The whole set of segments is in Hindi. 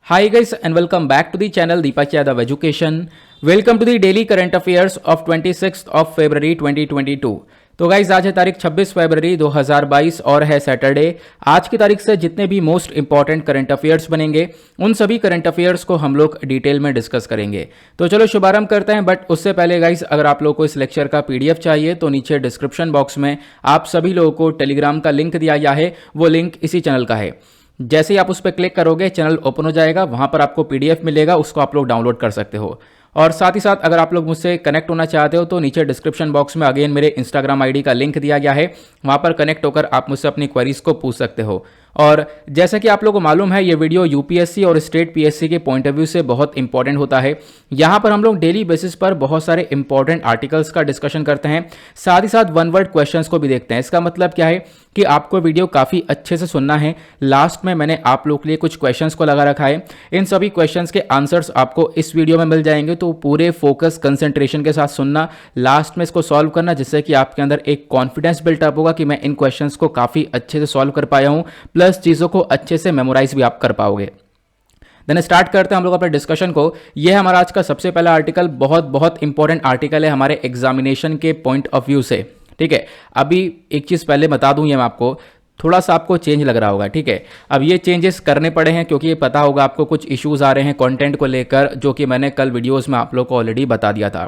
Hi guys and welcome back to the channel Deepak Yadav Education. Welcome to the daily current affairs of 26th of February 2022. तो गाइज आज है तारीख 26 फरवरी 2022 और है सैटरडे। आज की तारीख से जितने भी मोस्ट इंपॉर्टेंट करंट अफेयर्स बनेंगे उन सभी करंट अफेयर्स को हम लोग डिटेल में डिस्कस करेंगे। तो चलो शुभारंभ करते हैं, बट उससे पहले गाइज अगर आप लोगों को इस लेक्चर का पीडीएफ चाहिए तो नीचे डिस्क्रिप्शन बॉक्स में आप सभी लोगों को टेलीग्राम का लिंक दिया गया है, वो लिंक इसी चैनल का है। जैसे ही आप उस पर क्लिक करोगे चैनल ओपन हो जाएगा, वहां पर आपको पीडीएफ मिलेगा, उसको आप लोग डाउनलोड कर सकते हो। और साथ ही साथ अगर आप लोग मुझसे कनेक्ट होना चाहते हो तो नीचे डिस्क्रिप्शन बॉक्स में अगेन मेरे इंस्टाग्राम आईडी का लिंक दिया गया है, वहां पर कनेक्ट होकर आप मुझसे अपनी क्वेरीज को पूछ सकते हो। और जैसा कि आप लोगों को मालूम है ये वीडियो यूपीएससी और स्टेट पीएससी के पॉइंट ऑफ व्यू से बहुत इंपॉर्टेंट होता है। यहाँ पर हम लोग डेली बेसिस पर बहुत सारे इंपॉर्टेंट आर्टिकल्स का डिस्कशन करते हैं, साथ ही साथ वन वर्ड क्वेश्चंस को भी देखते हैं। इसका मतलब क्या है कि आपको वीडियो काफ़ी अच्छे से सुनना है। लास्ट में मैंने आप लोग के लिए कुछ क्वेश्चंस को लगा रखा है, इन सभी क्वेश्चंस के आंसर्स आपको इस वीडियो में मिल जाएंगे, तो पूरे फोकस कंसंट्रेशन के साथ सुनना, लास्ट में इसको सॉल्व करना, जिससे कि आपके अंदर एक कॉन्फिडेंस बिल्टअप होगा कि मैं इन क्वेश्चंस को काफ़ी अच्छे से सॉल्व कर पाया हूँ, प्लस चीज़ों को अच्छे से मेमोराइज भी आप कर पाओगे। देन स्टार्ट करते हैं हम लोग अपने डिस्कशन को। यह है हमारा आज का सबसे पहला आर्टिकल, बहुत इंपॉर्टेंट आर्टिकल है हमारे एग्जामिनेशन के पॉइंट ऑफ व्यू से। ठीक है, अभी एक चीज़ पहले बता दूं, ये मैं आपको थोड़ा सा आपको चेंज लग रहा होगा। ठीक है, अब ये चेंजेस करने पड़े हैं क्योंकि ये पता होगा आपको कुछ इश्यूज आ रहे हैं कंटेंट को लेकर, जो कि मैंने कल वीडियोस में आप लोग को ऑलरेडी बता दिया था।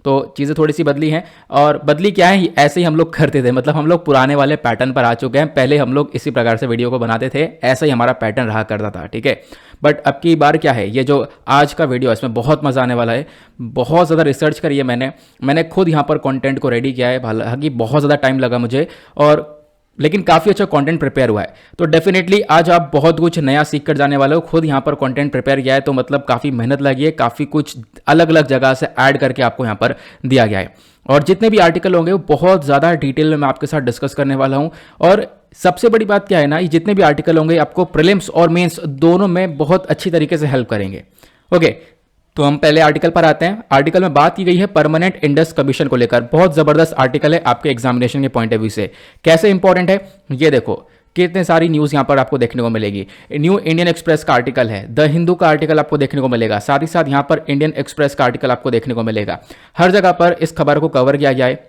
तो चीज़ें थोड़ी सी बदली हैं, और बदली क्या है, ऐसे ही हम लोग करते थे, मतलब हम लोग पुराने वाले पैटर्न पर आ चुके हैं। पहले हम लोग इसी प्रकार से वीडियो को बनाते थे, ऐसा ही हमारा पैटर्न रहा करता था। ठीक है, बट अब की बार क्या है, ये जो आज का वीडियो है इसमें बहुत मज़ा आने वाला है। बहुत ज़्यादा रिसर्च करी है मैंने खुद यहाँ पर कंटेंट को रेडी किया है, हालांकि बहुत ज़्यादा टाइम लगा मुझे, और लेकिन काफ़ी अच्छा कंटेंट प्रिपेयर हुआ है। तो डेफिनेटली आज आप बहुत कुछ नया सीख कर जाने वाले हो। खुद यहाँ पर कंटेंट प्रिपेयर किया है तो मतलब काफ़ी मेहनत लगी है, काफ़ी कुछ अलग अलग जगह से ऐड करके आपको यहाँ पर दिया गया है। और जितने भी आर्टिकल होंगे वो बहुत ज़्यादा डिटेल में मैं आपके साथ डिस्कस करने वाला हूँ। और सबसे बड़ी बात क्या है ना, ये जितने भी आर्टिकल होंगे आपको प्रीलिम्स और मेंस दोनों में बहुत अच्छी तरीके से हेल्प करेंगे। ओके, तो हम पहले आर्टिकल पर आते हैं। आर्टिकल में बात की गई है परमानेंट इंडेक्स कमीशन को लेकर। बहुत जबरदस्त आर्टिकल है आपके एग्जामिनेशन के पॉइंट ऑफ व्यू से। कैसे इंपॉर्टेंट है ये देखो, कितने सारी न्यूज़ यहाँ पर आपको देखने को मिलेगी। न्यू इंडियन एक्सप्रेस का आर्टिकल है, द हिंदू का आर्टिकल आपको देखने को मिलेगा, साथ ही साथ यहाँ पर इंडियन एक्सप्रेस का आर्टिकल आपको देखने को मिलेगा। हर जगह पर इस खबर को कवर किया गया है।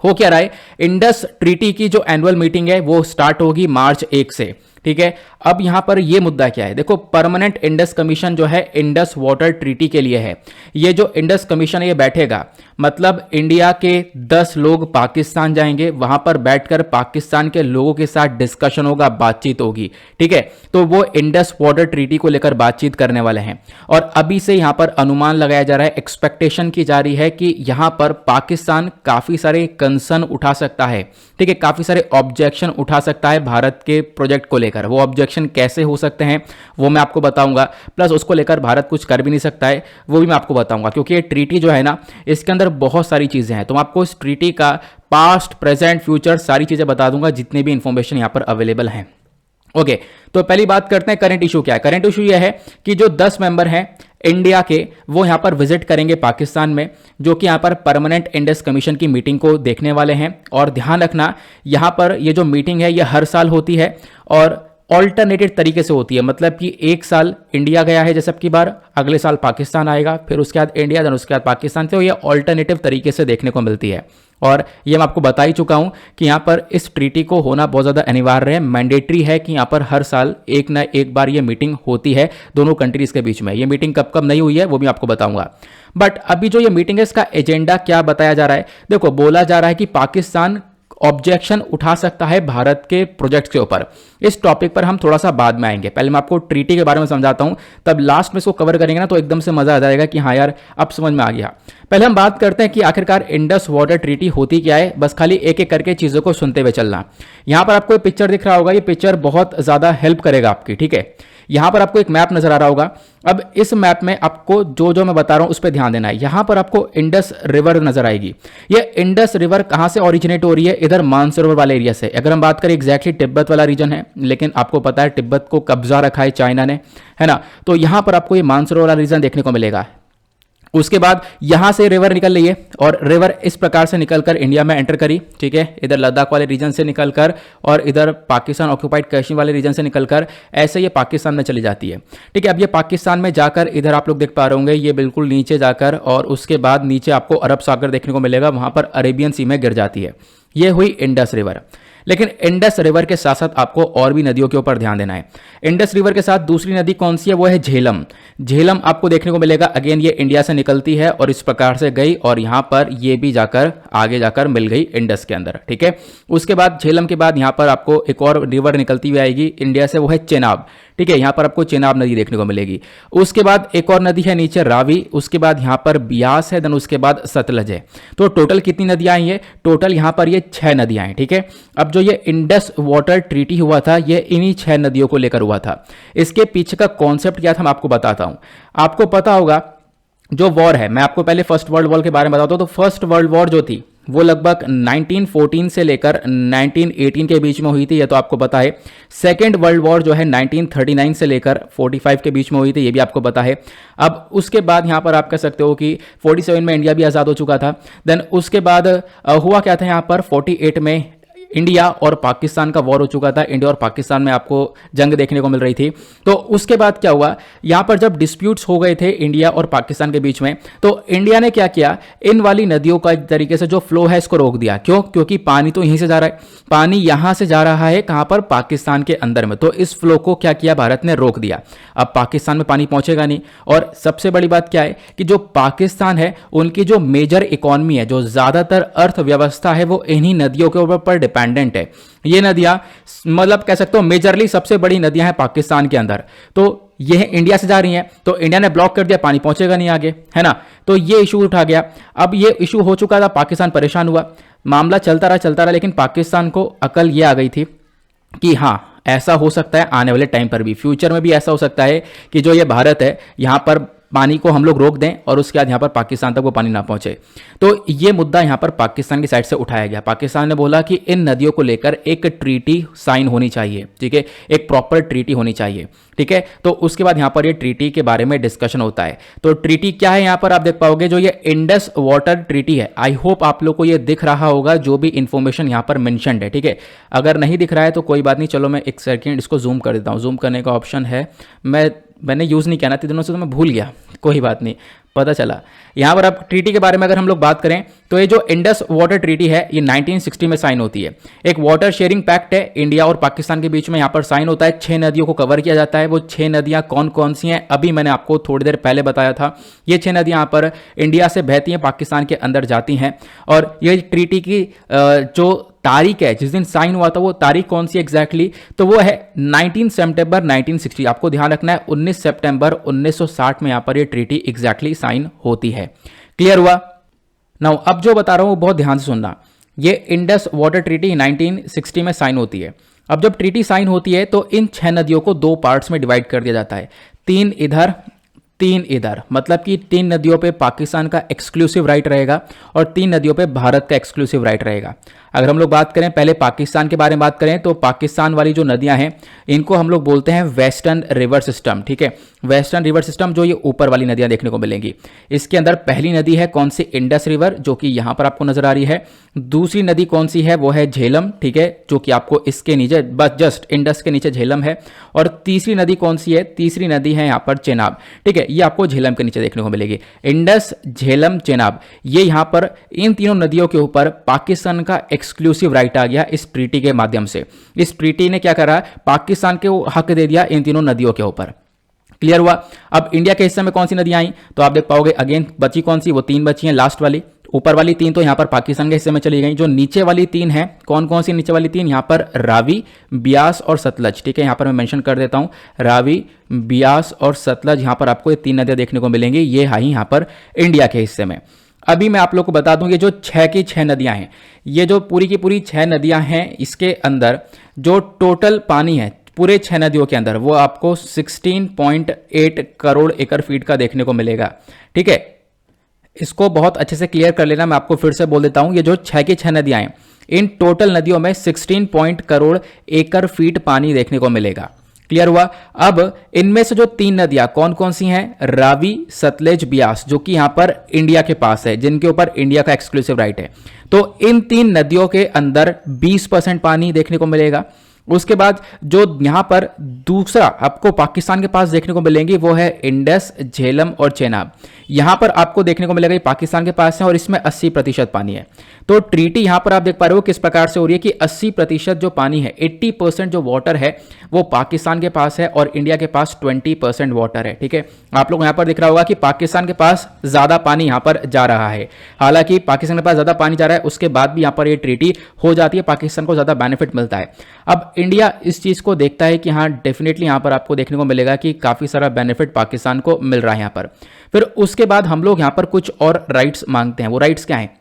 हो क्या रहा है, इंडस ट्रीटी की जो एनुअल मीटिंग है वो स्टार्ट होगी मार्च 1 से। ठीक है, अब यहां पर ये मुद्दा क्या है, देखो परमानेंट इंडस कमीशन जो है इंडस वाटर ट्रीटी के लिए है। ये जो इंडस कमीशन है ये बैठेगा, मतलब इंडिया के 10 लोग पाकिस्तान जाएंगे, वहां पर बैठकर पाकिस्तान के लोगों के साथ डिस्कशन होगा, बातचीत होगी। ठीक है, तो वो इंडस वाटर ट्रीटी को लेकर बातचीत करने वाले हैं। और अभी से यहां पर अनुमान लगाया जा रहा है, एक्सपेक्टेशन की जा रही है कि यहां पर पाकिस्तान काफी सारे कंसर्न उठा सकता है। ठीक है, काफी सारे ऑब्जेक्शन उठा सकता है भारत के प्रोजेक्ट को लेकर। वो ऑब्जेक्शन कैसे हो सकते हैं वो मैं आपको बताऊंगा, प्लस उसको लेकर भारत कुछ कर भी नहीं सकता है वो भी मैं आपको बताऊंगा, क्योंकि ये ट्रीटी जो है ना इसके अंदर बहुत सारी चीजें हैं। तो मैं आपको इस ट्रीटी का पास्ट प्रेजेंट फ्यूचर सारी चीजें बता दूंगा, जितनी भी इंफॉर्मेशन यहां पर अवेलेबल है। ओके, तो पहली बात करते हैं करंट इशू क्या है। करंट इशू यह है कि जो 10 मेंबर हैं इंडिया के वो यहां पर विजिट करेंगे पाकिस्तान में, जो कि यहां पर परमानेंट इंडस कमीशन की मीटिंग को देखने वाले हैं। और ध्यान रखना यहां पर ये जो मीटिंग है ये हर साल होती है और ऑल्टरनेटेड तरीके से होती है, मतलब कि एक साल इंडिया गया है जैसे अब की बार, अगले साल पाकिस्तान आएगा, फिर उसके बाद इंडिया, देन उसके बाद पाकिस्तान, तो ये ऑल्टरनेटिव तरीके से देखने को मिलती है। और ये मैं आपको बता ही चुका हूं कि यहाँ पर इस ट्रीटी को होना बहुत ज़्यादा अनिवार्य है, मैंडेटरी है कि यहाँ पर हर साल एक ना एक बार ये मीटिंग होती है दोनों कंट्रीज़ के बीच में। ये मीटिंग कब कब नहीं हुई है वो भी आपको बताऊंगा। बट अभी जो ये मीटिंग है इसका एजेंडा क्या बताया जा रहा है, देखो बोला जा रहा है कि पाकिस्तान ऑब्जेक्शन उठा सकता है भारत के प्रोजेक्ट के ऊपर। इस टॉपिक पर हम थोड़ा सा बाद में आएंगे, पहले मैं आपको ट्रीटी के बारे में समझाता हूं, तब लास्ट में इसको कवर करेंगे ना तो एकदम से मजा आ जाएगा कि हाँ यार अब समझ में आ गया। पहले हम बात करते हैं कि आखिरकार इंडस वाटर ट्रीटी होती क्या है, बस खाली एक एक करके चीजों को सुनते हुए चलना। यहां पर आपको एक पिक्चर दिख रहा होगा, ये पिक्चर बहुत ज्यादा हेल्प करेगा आपकी। ठीक है, यहां पर आपको एक मैप नजर आ रहा होगा। अब इस मैप में आपको जो जो मैं बता रहा हूं उस पर ध्यान देना है। यहां पर आपको इंडस रिवर नजर आएगी। ये इंडस रिवर कहां से ओरिजिनेट हो रही है, इधर मानसरोवर वाले एरिया से। अगर हम बात करें एग्जैक्टली तिब्बत वाला रीजन है, लेकिन आपको पता है तिब्बत को कब्जा रखा है चाइना ने, है ना। तो यहां पर आपको ये मानसरोवर वाला रीजन देखने को मिलेगा। उसके बाद यहां से रिवर निकल रही है और रिवर इस प्रकार से निकलकर इंडिया में एंटर करी, ठीक है, इधर लद्दाख वाले रीजन से निकलकर और इधर पाकिस्तान ऑक्यूपाइड कश्मीर वाले रीजन से निकलकर ऐसे ये पाकिस्तान में चली जाती है, ठीक है। अब ये पाकिस्तान में जाकर इधर आप लोग देख पा रहे होंगे ये बिल्कुल नीचे जाकर और उसके बाद नीचे आपको अरब सागर देखने को मिलेगा, वहां पर अरेबियन सी में गिर जाती है। ये हुई इंडस रिवर। लेकिन इंडस रिवर के साथ साथ आपको और भी नदियों के ऊपर ध्यान देना है। इंडस रिवर के साथ दूसरी नदी कौन सी है, वो है झेलम। झेलम आपको देखने को मिलेगा, अगेन ये इंडिया से निकलती है और इस प्रकार से गई और यहां पर ये भी जाकर आगे जाकर मिल गई इंडस के अंदर, ठीक है। उसके बाद झेलम के बाद यहां पर आपको एक और रिवर निकलती हुई आएगी इंडिया से, वो है चेनाब, ठीक है। यहां पर आपको चेनाब नदी देखने को मिलेगी। उसके बाद एक और नदी है नीचे रावी, उसके बाद यहां पर ब्यास है, देन उसके बाद सतलज है। तो टोटल कितनी नदियां आई है, टोटल यहां पर ये 6 नदियां हैं, ठीक है। अब जो ये इंडस वाटर ट्रीटी हुआ था ये इन्हीं 6 नदियों को लेकर हुआ था। इसके पीछे का कॉन्सेप्ट क्या था मैं आपको बताता हूं। आपको पता होगा जो वॉर है, मैं आपको पहले फर्स्ट वर्ल्ड वॉर के बारे में बताता हूं। तो फर्स्ट वर्ल्ड वॉर जो थी वो लगभग 1914 से लेकर 1918 के बीच में हुई थी, ये तो आपको पता है। सेकेंड वर्ल्ड वॉर जो है 1939 से लेकर 45 के बीच में हुई थी, ये भी आपको पता है। अब उसके बाद यहाँ पर आप कह सकते हो कि 47 में इंडिया भी आज़ाद हो चुका था। देन उसके बाद हुआ क्या था, यहाँ पर 48 में इंडिया और पाकिस्तान का वॉर हो चुका था। इंडिया और पाकिस्तान में आपको जंग देखने को मिल रही थी। तो उसके बाद क्या हुआ, यहां पर जब डिस्प्यूट्स हो गए थे इंडिया और पाकिस्तान के बीच में, तो इंडिया ने क्या किया, इन वाली नदियों का एक तरीके से जो फ्लो है इसको रोक दिया। क्यों, क्योंकि पानी तो यहीं से जा रहा है, पानी यहां से जा रहा है कहां पर, पाकिस्तान के अंदर में। तो इस फ्लो को क्या किया, भारत ने रोक दिया। अब पाकिस्तान में पानी पहुंचेगा नहीं। और सबसे बड़ी बात क्या है कि जो पाकिस्तान है उनकी जो मेजर इकोनॉमी है, जो ज्यादातर अर्थव्यवस्था है, वो इन्हीं नदियों के ऊपर डिपेंडेंट है। ये नदियां मतलब कह सकते हो मेजरली सबसे बड़ी नदियां हैं पाकिस्तान के अंदर। तो ये इंडिया से जा रही हैं, तो इंडिया ने ब्लॉक कर दिया, पानी पहुंचेगा नहीं आगे, है ना। तो ये इशू उठा गया। अब ये इशू हो चुका था, पाकिस्तान परेशान हुआ, मामला चलता रहा, लेकिन पाकिस्तान को अकल ये आ गई थी कि हाँ ऐसा हो सकता है आने वाले टाइम पर भी, फ्यूचर में भी ऐसा हो सकता है कि जो ये भारत है यहां पर पानी को हम लोग रोक दें और उसके बाद यहां पर पाकिस्तान तक वो पानी ना पहुंचे। तो ये मुद्दा यहां पर पाकिस्तान की साइड से उठाया गया। पाकिस्तान ने बोला कि इन नदियों को लेकर एक ट्रीटी साइन होनी चाहिए, ठीक है, एक प्रॉपर ट्रीटी होनी चाहिए, ठीक है। तो उसके बाद यहां पर ये ट्रीटी के बारे में डिस्कशन होता है। तो ट्रीटी क्या है, यहां पर आप देख पाओगे जो ये इंडस वाटर ट्रीटी है। आई होप आप लोग को ये दिख रहा होगा जो भी इंफॉर्मेशन यहां पर मेंशन्ड है, ठीक है। अगर नहीं दिख रहा है तो कोई बात नहीं, चलो मैं एक सेकेंड इसको जूम कर देता हूं। जूम करने का ऑप्शन है, मैंने यूज़ नहीं किया ना इतने दिनों से, तो मैं भूल गया, कोई बात नहीं, पता चला। यहां पर अब ट्रीटी के बारे में अगर हम लोग बात करें तो ये जो इंडस वाटर ट्रीटी है ये 1960 में साइन होती है। एक वाटर शेयरिंग पैक्ट है इंडिया और पाकिस्तान के बीच में, यहां पर साइन होता है। 6 नदियों को कवर किया जाता है। वो 6 नदियां कौन कौन सी हैं अभी मैंने आपको थोड़ी देर पहले बताया था। ये 6 नदियां यहां पर इंडिया से बहती हैं, पाकिस्तान के अंदर जाती हैं। और ये ट्रीटी की जो तारीख है जिस दिन साइन हुआ था, वो तारीख कौन सी एग्जैक्टली, तो वो है 19 सितंबर 1960। आपको ध्यान रखना है 19 सितंबर 1960 में यहां पर ये ट्रीटी एग्जैक्टली साइन होती है। क्लियर हुआ। नाउ अब जो बता रहा हूं वो बहुत ध्यान से सुनना। ये इंडस वाटर ट्रीटी 1960 में साइन होती है। अब जब ट्रीटी साइन होती है तो इन 6 नदियों को 2 पार्ट्स में डिवाइड कर दिया जाता है, 3 इधर 3 इधर, मतलब कि 3 नदियों पे पाकिस्तान का एक्सक्लूसिव राइट रहेगा और 3 नदियों पे भारत का एक्सक्लूसिव राइट रहेगा। अगर हम लोग बात करें पहले पाकिस्तान के बारे में बात करें तो पाकिस्तान वाली जो नदियां हैं इनको हम लोग बोलते हैं वेस्टर्न रिवर सिस्टम, ठीक है। वेस्टर्न रिवर सिस्टम जो ये ऊपर वाली नदियां देखने को मिलेंगी। इसके अंदर पहली नदी है कौन सी, इंडस रिवर, जो कि यहां पर आपको नजर आ रही है। दूसरी नदी कौन सी है, वो है झेलम, ठीक है, जो कि आपको इसके नीचे बस जस्ट इंडस के नीचे झेलम है। और तीसरी नदी कौन सी है, तीसरी नदी है यहां पर चेनाब, ठीक है, ये आपको झेलम के नीचे देखने को मिलेगी। इंडस, झेलम, चेनाब, ये यहां पर इन तीनों नदियों के ऊपर पाकिस्तान का एक्सक्लूसिव राइट आ गया इस ट्रीटी के माध्यम से। इस ट्रीटी ने क्या करा, पाकिस्तान को हक दे दिया इन तीनों नदियों के ऊपर। क्लियर हुआ। अब इंडिया के हिस्से में कौन सी नदियां आई, तो आप देख पाओगे अगेन बची कौन सी, वो 3 बची हैं लास्ट वाली। ऊपर वाली 3 तो यहां पर पाकिस्तान के हिस्से में चली गई। जो नीचे वाली 3 है, कौन कौन सी नीचे वाली 3, यहां पर रावी, ब्यास और सतलज, ठीक है। यहां पर मैं मेंशन कर देता हूं, रावी, ब्यास और सतलज, यहां पर आपको ये 3 नदियां देखने को मिलेंगी। ये आई यहां पर इंडिया के हिस्से में। अभी मैं आप लोग को बता दूं, ये जो 6 की 6 नदियां हैं, ये जो पूरी की पूरी 6 नदियां हैं, इसके अंदर जो टोटल पानी है पूरे 6 नदियों के अंदर, वो आपको 16.8 करोड़ एकड़ फीट का देखने को मिलेगा, ठीक है। इसको बहुत अच्छे से क्लियर कर लेना, मैं आपको फिर से बोल देता हूं, ये जो 6 की 6 नदियां हैं, इन टोटल नदियों में 16 करोड़ एकड़ फीट पानी देखने को मिलेगा। क्लियर हुआ। अब इनमें से जो 3 नदियां कौन कौन सी हैं, रावी, सतलेज, ब्यास, जो कि यहां पर इंडिया के पास है, जिनके ऊपर इंडिया का एक्सक्लूसिव राइट है। तो इन 3 नदियों के अंदर 20% पानी देखने को मिलेगा। उसके बाद जो यहां पर दूसरा आपको पाकिस्तान के पास देखने को मिलेंगी वो है इंडस, झेलम और चेनाब। यहां पर आपको देखने को मिलेगा ये पाकिस्तान के पास है और इसमें 80% पानी है। तो ट्रीटी यहां पर आप देख पा रहे हो किस प्रकार से हो रही है कि 80% जो पानी है, 80% जो वाटर है वो पाकिस्तान के पास है और इंडिया के पास 20% वाटर है। ठीक है, आप लोग यहां पर दिख रहा होगा कि पाकिस्तान के पास ज्यादा पानी यहां पर जा रहा है। हालांकि पाकिस्तान के पास ज्यादा पानी जा रहा है, उसके बाद भी यहां पर ये ट्रीटी हो जाती है, पाकिस्तान को ज्यादा बेनिफिट मिलता है। अब इंडिया इस चीज को देखता है कि हाँ डेफिनेटली यहां पर आपको देखने को मिलेगा कि काफी सारा बेनिफिट पाकिस्तान को मिल रहा है यहां पर। फिर उसके बाद हम लोग यहां पर कुछ और राइट्स मांगते हैं। वो राइट्स क्या हैं?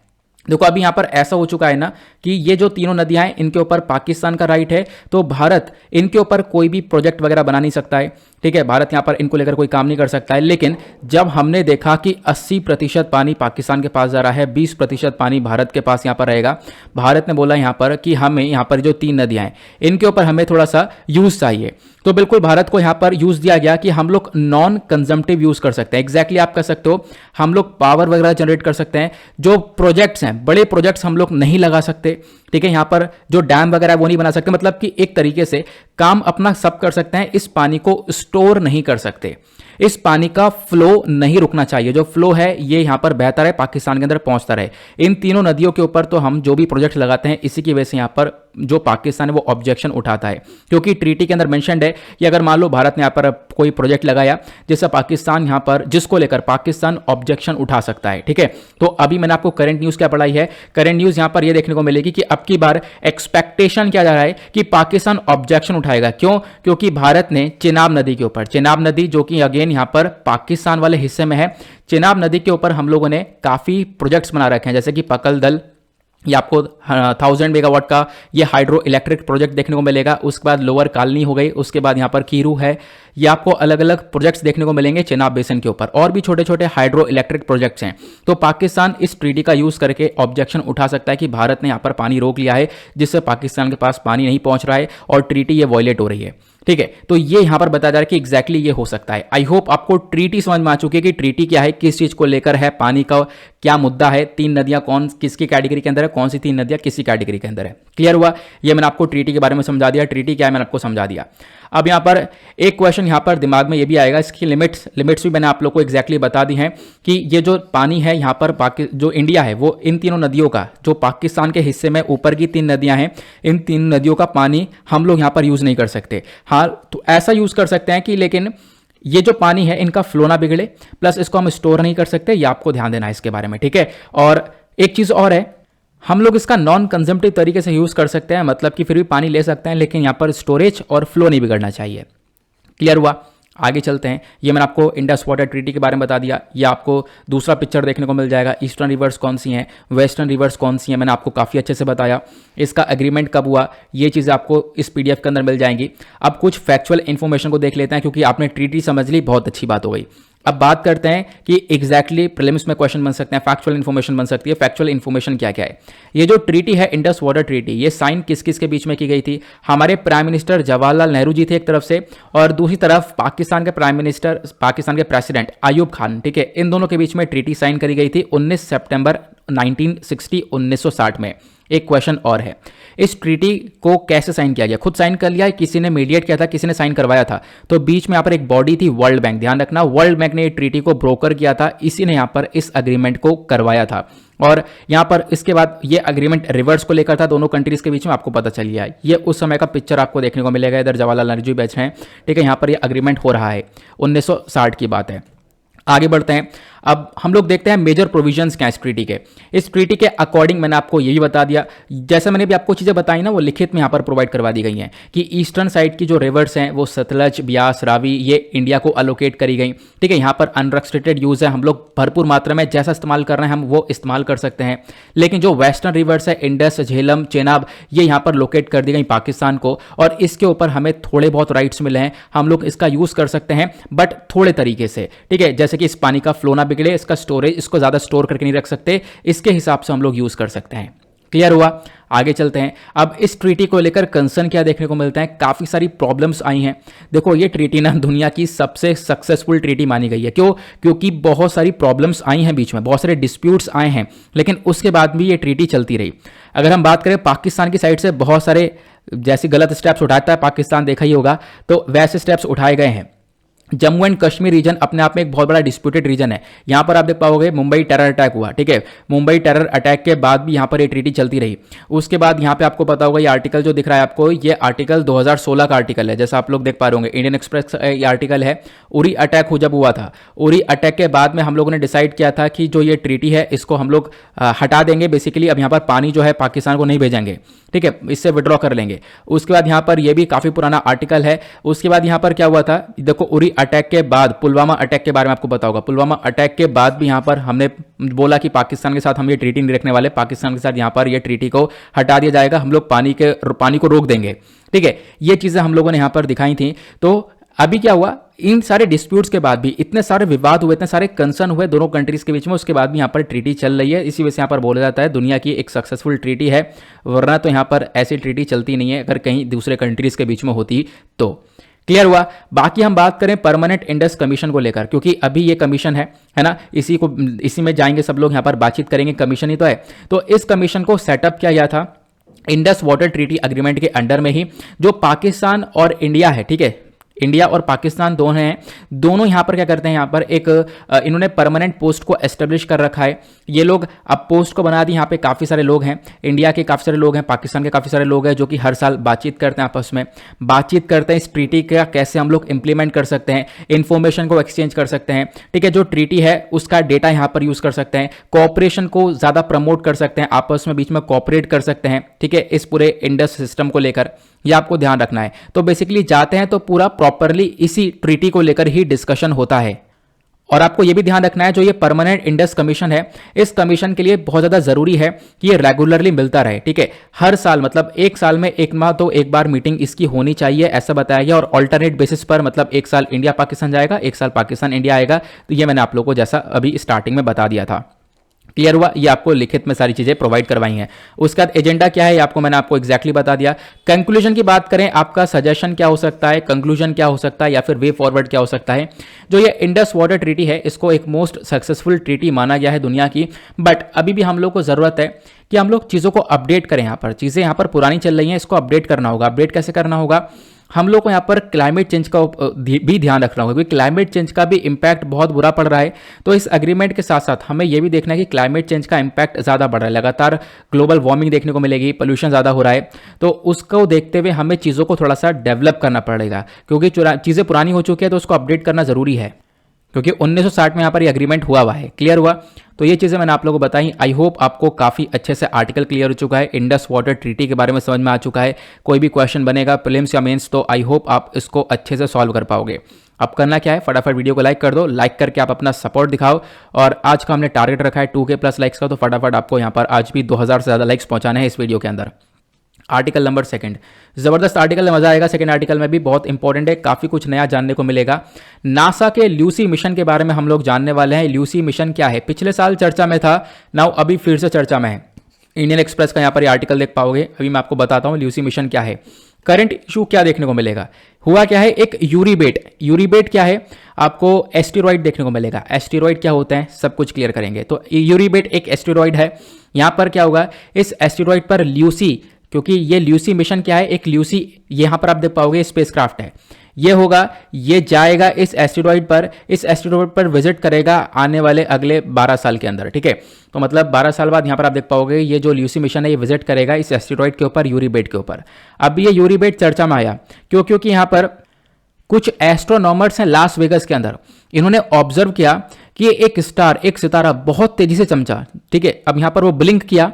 देखो अभी यहां पर ऐसा हो चुका है ना कि ये जो तीनों नदियां हैं इनके ऊपर पाकिस्तान का राइट है, तो भारत इनके ऊपर कोई भी प्रोजेक्ट वगैरह बना नहीं सकता है। ठीक है, भारत यहां पर इनको लेकर कोई काम नहीं कर सकता है। लेकिन जब हमने देखा कि 80% पानी पाकिस्तान के पास जा रहा है, 20% पानी भारत के पास यहां पर रहेगा, भारत ने बोला यहां पर कि हमें यहां पर जो 3 नदियां हैं इनके ऊपर हमें थोड़ा सा यूज चाहिए। तो बिल्कुल भारत को यहां पर यूज दिया गया कि हम लोग नॉन कंजम्पटिव यूज कर सकते हैं। एग्जैक्टली आप कह सकते हो हम लोग पावर वगैरह जनरेट कर सकते हैं। जो प्रोजेक्ट्स हैं, बड़े प्रोजेक्ट्स हम लोग नहीं लगा सकते। ठीक है, यहां पर जो डैम वगैरह वो नहीं बना सकते, मतलब कि एक तरीके से काम अपना सब कर सकते हैं, इस पानी को स्टोर नहीं कर सकते। इस पानी का फ्लो नहीं रुकना चाहिए। जो फ्लो है ये यहां पर बहता रहे, पाकिस्तान के अंदर पहुंचता रहे। इन तीनों नदियों के ऊपर तो हम जो भी प्रोजेक्ट लगाते हैं इसी की वजह से यहां पर जो पाकिस्तान है वो ऑब्जेक्शन उठाता है, क्योंकि ट्रीटी के अंदर मेंशन्ड है कि अगर मान लो भारत ने यहां पर कोई प्रोजेक्ट लगाया जिससे पाकिस्तान यहां पर जिसको लेकर पाकिस्तान ऑब्जेक्शन उठा सकता है। ठीक है, तो अभी मैंने आपको करंट न्यूज क्या पढ़ाई है, करंट न्यूज यहां पर यह देखने को मिलेगी कि अब की बार एक्सपेक्टेशन क्या जा रहा है कि पाकिस्तान ऑब्जेक्शन उठाएगा। क्यों? क्योंकि भारत ने चेनाब नदी के ऊपर, चेनाब नदी जो कि अगेन यहां पर पाकिस्तान वाले हिस्से में है, चेनाब नदी के ऊपर हम लोगों ने काफी प्रोजेक्ट्स बना रखे हैं, जैसे कि पकल दल, ये आपको 1000 मेगावाट का ये हाइड्रो इलेक्ट्रिक प्रोजेक्ट देखने को मिलेगा। उसके बाद लोअर कालनी हो गई, उसके बाद यहाँ पर कीरू है। ये आपको अलग अलग प्रोजेक्ट्स देखने को मिलेंगे चेनाब बेसिन के ऊपर, और भी छोटे छोटे हाइड्रो इलेक्ट्रिक प्रोजेक्ट्स हैं। तो पाकिस्तान इस ट्रीटी का यूज करके ऑब्जेक्शन उठा सकता है कि भारत ने यहाँ पर पानी रोक लिया है, जिससे पाकिस्तान के पास पानी नहीं पहुंच रहा है और ट्रीटी ये वॉयलेट हो रही है। ठीक है, तो ये यहां पर बताया जा रहा है कि एग्जैक्टली ये हो सकता है। आई होप आपको ट्रीटी समझ में आ चुकी है कि ट्रीटी क्या है, किस चीज को लेकर है, पानी का क्या मुद्दा है, 3 नदियां कौन किसकी कैटेगरी के अंदर है, कौन सी 3 नदियां किसी कैटेगरी के अंदर है। क्लियर हुआ? ये मैंने आपको ट्रीटी के बारे में समझा दिया, ट्रीटी क्या है मैंने आपको समझा दिया। अब यहां पर एक क्वेश्चन यहां पर दिमाग में ये भी आएगा, इसकी लिमिट्स भी मैंने आप लोग को एग्जैक्टली बता दी हैं कि ये जो पानी है यहां पर जो इंडिया है वो इन तीनों नदियों का, जो पाकिस्तान के हिस्से में ऊपर की 3 नदियां हैं, इन 3 नदियों का पानी हम लोग यहां पर यूज नहीं कर सकते। हाँ, तो ऐसा यूज कर सकते हैं कि लेकिन ये जो पानी है इनका फ्लो ना बिगड़े, प्लस इसको हम स्टोर नहीं कर सकते, ये आपको ध्यान देना है इसके बारे में। ठीक है, और एक चीज और है, हम लोग इसका नॉन कंजम्पटिव तरीके से यूज कर सकते हैं, मतलब कि फिर भी पानी ले सकते हैं, लेकिन यहां पर स्टोरेज और फ्लो नहीं बिगड़ना चाहिए। क्लियर हुआ? आगे चलते हैं। ये मैंने आपको इंडस वाटर ट्रीटी के बारे में बता दिया। ये आपको दूसरा पिक्चर देखने को मिल जाएगा, ईस्टर्न रिवर्स कौन सी हैं, वेस्टर्न रिवर्स कौन सी हैं, मैंने आपको काफ़ी अच्छे से बताया। इसका एग्रीमेंट कब हुआ, ये चीज़ें आपको इस पीडीएफ के अंदर मिल जाएंगी। अब कुछ फैक्चुअल इन्फॉर्मेशन को देख लेते हैं, क्योंकि आपने ट्रीटी समझ ली, बहुत अच्छी बात हो गई। अब बात करते हैं कि एग्जैक्टली प्रीलिम्स में क्वेश्चन बन सकते हैं, फैक्चुअल इन्फॉर्मेशन बन सकती है। फैक्चुअल इन्फॉर्मेशन क्या क्या है? ये जो ट्रीटी है इंडस वाटर ट्रीटी, ये साइन किस किस के बीच में की गई थी? हमारे प्राइम मिनिस्टर जवाहरलाल नेहरू जी थे एक तरफ से, और दूसरी तरफ पाकिस्तान के प्राइम मिनिस्टर, पाकिस्तान के प्रेसिडेंट अयूब खान। ठीक है, इन दोनों के बीच में ट्रीटी साइन करी गई थी 19 सितंबर 1960 में। एक क्वेश्चन और है, इस ट्रीटी को कैसे साइन किया गया? खुद साइन कर लिया, किसी ने मीडिएट किया था, किसी ने साइन करवाया था? तो बीच में यहां पर एक बॉडी थी, वर्ल्ड बैंक। ध्यान रखना, वर्ल्ड बैंक ने ये ट्रीटी को ब्रोकर किया था, इसी ने यहां पर इस एग्रीमेंट को करवाया था। और यहां पर इसके बाद ये एग्रीमेंट रिवर्स को लेकर था, दोनों कंट्रीज के बीच में, आपको पता चल गया है। ये उस समय का पिक्चर आपको देखने को मिलेगा, इधर जवाहरलाल नेहरू जी बैठ रहे हैं। ठीक है, यहां पर ये एग्रीमेंट हो रहा है, 1960 की बात है। आगे बढ़ते हैं। अब हम लोग देखते हैं मेजर प्रोविजंस क्या है इस ट्रीटी के। इस ट्रीटी के अकॉर्डिंग मैंने आपको यही बता दिया, जैसे मैंने भी आपको चीजें बताई ना, वो लिखित में यहां पर प्रोवाइड करवा दी गई हैं कि ईस्टर्न साइड की जो रिवर्स हैं वो सतलज, ब्यास, रावी, ये इंडिया को अलोकेट करी गई। ठीक है, यहां पर अनरेस्ट्रिक्टेड यूज है, हम लोग भरपूर मात्रा में जैसा इस्तेमाल कर रहे हैं हम वो इस्तेमाल कर सकते हैं। लेकिन जो वेस्टर्न रिवर्स है, इंडस, झेलम, चेनाब, ये यहां पर लोकेट कर दी गई पाकिस्तान को, और इसके ऊपर हमें थोड़े बहुत राइट्स मिले हैं, हम लोग इसका यूज कर सकते हैं, बट थोड़े तरीके से। ठीक है, जैसे कि इस पानी का फ्लो ना बिगड़े, इसका स्टोरेज, इसको ज्यादा स्टोर करके नहीं रख सकते, इसके हिसाब से हम लोग यूज कर सकते हैं। क्लियर हुआ। आगे चलते हैं। अब इस ट्रीटी को लेकर कंसर्न क्या देखने को मिलता है, काफ़ी सारी प्रॉब्लम्स आई हैं। देखो ये ट्रीटी ना दुनिया की सबसे सक्सेसफुल ट्रीटी मानी गई है। क्यों? क्योंकि बहुत सारी प्रॉब्लम्स आई हैं बीच में, बहुत सारे डिस्प्यूट्स आए हैं, लेकिन उसके बाद भी ये ट्रीटी चलती रही। अगर हम बात करें पाकिस्तान की साइड से बहुत सारे जैसे गलत स्टेप्स उठाता है पाकिस्तान, देखा ही होगा, तो वैसे स्टेप्स उठाए गए हैं। जम्मू एंड कश्मीर रीजन अपने आप में एक बहुत बड़ा डिस्प्यूटेड रीजन है। यहां पर आप देख पाओगे मुंबई टेरर अटैक हुआ, ठीक है। मुंबई टेरर अटैक के बाद भी यहां पर ये ट्रीटी चलती रही। उसके बाद यहां पे आपको पता होगा ये आर्टिकल जो दिख रहा है आपको, ये आर्टिकल 2016 का आर्टिकल है, जैसा आप लोग देख पा रहे होंगे। इंडियन एक्सप्रेस ये आर्टिकल है। उरी अटैक जब हुआ था, उरी अटैक के बाद में हम लोगों ने डिसाइड किया था कि जो ये ट्रीटी है इसको हम लोग हटा देंगे। बेसिकली अब यहां पर पानी जो है पाकिस्तान को नहीं भेजेंगे, ठीक है, इससे विड्रॉ कर लेंगे। उसके बाद यहां पर यह भी काफी पुराना आर्टिकल है। उसके बाद यहां पर क्या हुआ था, देखो उरी अटैक के बाद पुलवामा अटैक के बारे में आपको पता होगा। पुलवामा अटैक के बाद भी यहां पर हमने बोला कि पाकिस्तान के साथ हम ये ट्रीटी नहीं रखने वाले, पाकिस्तान के साथ यहां पर ये ट्रीटी को हटा दिया जाएगा, हम लोग पानी को रोक देंगे, ठीक है। ये चीजें हम लोगों ने यहां पर दिखाई थी। तो अभी क्या हुआ, इन सारे डिस्प्यूट्स के बाद भी इतने सारे विवाद हुए, इतने सारे कंसर्न हुए दोनों कंट्रीज के बीच में, उसके बाद भी यहाँ पर ट्रीटी चल रही है। इसी वजह से यहाँ पर बोला जाता है दुनिया की एक सक्सेसफुल ट्रीटी है, वरना तो यहाँ पर ऐसी ट्रीटी चलती नहीं है अगर कहीं दूसरे कंट्रीज के बीच में होती तो। क्लियर हुआ। बाकी हम बात करें परमानेंट इंडस कमीशन को लेकर, क्योंकि अभी ये कमीशन है ना, इसी में जाएंगे सब लोग, यहाँ पर बातचीत करेंगे, कमीशन ही तो है। तो इस कमीशन को सेटअप किया गया था इंडस वाटर ट्रीटी अग्रीमेंट के अंडर में ही, जो पाकिस्तान और इंडिया है, ठीक है, इंडिया और पाकिस्तान दोनों हैं, दोनों यहां पर क्या करते हैं, यहां पर एक इन्होंने परमानेंट पोस्ट को एस्टेब्लिश कर रखा है। ये लोग अब पोस्ट को बना दी, यहां पे काफ़ी सारे लोग हैं, इंडिया के काफ़ी सारे लोग हैं, पाकिस्तान के काफ़ी सारे लोग हैं, जो कि हर साल बातचीत करते हैं, आपस में बातचीत करते हैं इस ट्रीटी का कैसे हम लोग इंप्लीमेंट कर सकते हैं, इंफॉर्मेशन को एक्सचेंज कर सकते हैं, ठीक है, जो ट्रीटी है उसका डेटा यहां पर यूज़ कर सकते हैं, कॉपरेशन को ज़्यादा प्रमोट कर सकते हैं, आपस में बीच में कॉपरेट कर सकते हैं, ठीक है, इस पूरे इंडस सिस्टम को लेकर। ये आपको ध्यान रखना है। तो बेसिकली जाते हैं तो पूरा प्रॉपरली इसी ट्रीटी को लेकर ही डिस्कशन होता है। और आपको यह भी ध्यान रखना है, जो ये परमानेंट इंडस कमीशन है, इस कमीशन के लिए बहुत ज्यादा जरूरी है कि ये रेगुलरली मिलता रहे, ठीक है, हर साल, मतलब एक साल में एक माह तो एक बार मीटिंग इसकी होनी चाहिए, ऐसा बताया गया। और ऑल्टरनेट बेसिस पर, मतलब एक साल इंडिया पाकिस्तान जाएगा, एक साल पाकिस्तान इंडिया आएगा। तो ये मैंने आप लोगों को जैसा अभी स्टार्टिंग में बता दिया था। क्लियर हुआ। ये आपको लिखित में सारी चीजें प्रोवाइड करवाई हैं। उसके बाद एजेंडा क्या है, ये आपको मैंने आपको एग्जैक्टली बता दिया। कंक्लूजन की बात करें, आपका सजेशन क्या हो सकता है, कंक्लूजन क्या हो सकता है, या फिर वे फॉरवर्ड क्या हो सकता है। जो ये इंडस वाटर ट्रीटी है, इसको एक मोस्ट सक्सेसफुल ट्रीटी माना गया है दुनिया की, बट अभी भी हम लोग को जरूरत है कि हम लोग चीज़ों को अपडेट करें। यहाँ पर चीज़ें यहाँ पर पुरानी चल रही हैं, इसको अपडेट करना होगा। अपडेट कैसे करना होगा, हम लोग को यहाँ पर क्लाइमेट चेंज का भी ध्यान रखना होगा, क्योंकि क्लाइमेट चेंज का भी इम्पैक्ट बहुत बुरा पड़ रहा है। तो इस एग्रीमेंट के साथ साथ हमें यह भी देखना है कि क्लाइमेट चेंज का इम्पैक्ट ज़्यादा बढ़ रहा है, लगातार ग्लोबल वार्मिंग देखने को मिलेगी, पोल्यूशन ज़्यादा हो रहा है। तो उसको देखते हुए हमें चीज़ों को थोड़ा सा डेवलप करना पड़ेगा, क्योंकि चीज़ें पुरानी हो चुकी है, तो उसको अपडेट करना ज़रूरी है, क्योंकि 1960 में यहाँ पर ये एग्रीमेंट हुआ है। क्लियर हुआ। तो ये चीज़ें मैंने आप लोगों को बताई। आई होप आपको काफ़ी अच्छे से आर्टिकल क्लियर हो चुका है, इंडस वाटर ट्रीटी के बारे में समझ में आ चुका है। कोई भी क्वेश्चन बनेगा प्रीलिम्स या मेंस, तो आई होप आप इसको अच्छे से सॉल्व कर पाओगे। अब करना क्या है, फटाफट वीडियो को लाइक कर दो, लाइक करके आप अपना सपोर्ट दिखाओ। और आज का हमने टारगेट रखा है 2K प्लस लाइक्स का, तो फटाफट आपको यहाँ पर आज भी 2000 से ज़्यादा लाइक्स पहुँचाने हैं इस वीडियो के अंदर। आर्टिकल नंबर 2, जबरदस्त आर्टिकल है, मजा आएगा। सेकंड आर्टिकल में भी बहुत इंपॉर्टेंट है, काफी कुछ नया जानने को मिलेगा। नासा के ल्यूसी मिशन के बारे में हम लोग जानने वाले हैं। ल्यूसी मिशन क्या है, पिछले साल चर्चा में था, नाउ अभी फिर से चर्चा में है। इंडियन एक्सप्रेस का यहाँ पर आर्टिकल देख पाओगे। अभी मैं आपको बताता हूँ ल्यूसी मिशन क्या है, करंट इशू क्या देखने को मिलेगा। हुआ क्या है, एक यूरीबेट क्या है, आपको एस्टेरॉइड देखने को मिलेगा। एस्टेरॉइड क्या होता है, सब कुछ क्लियर करेंगे। तो यूरीबेट एक एस्टेरॉइड है। यहाँ पर क्या होगा, इस एस्टेरॉइड पर ल्यूसी, क्योंकि ये ल्यूसी मिशन क्या है, एक ल्यूसी यहां पर आप देख पाओगे स्पेसक्राफ्ट है, ये होगा, ये जाएगा इस एस्टेरॉइड पर विजिट करेगा आने वाले अगले 12 साल के अंदर, ठीक है। तो मतलब 12 साल बाद यहां पर आप देख पाओगे ये जो ल्यूसी मिशन है ये विजिट करेगा इस एस्टेरॉइड के ऊपर, यूरीबेट के ऊपर। अब ये यूरीबेट चर्चा में आया क्योंकि यहां पर कुछ एस्ट्रोनॉमर्स हैं लास वेगस के अंदर, इन्होंने ऑब्जर्व किया कि एक सितारा बहुत तेजी से चमचा, ठीक है। अब यहां पर वो ब्लिंक किया,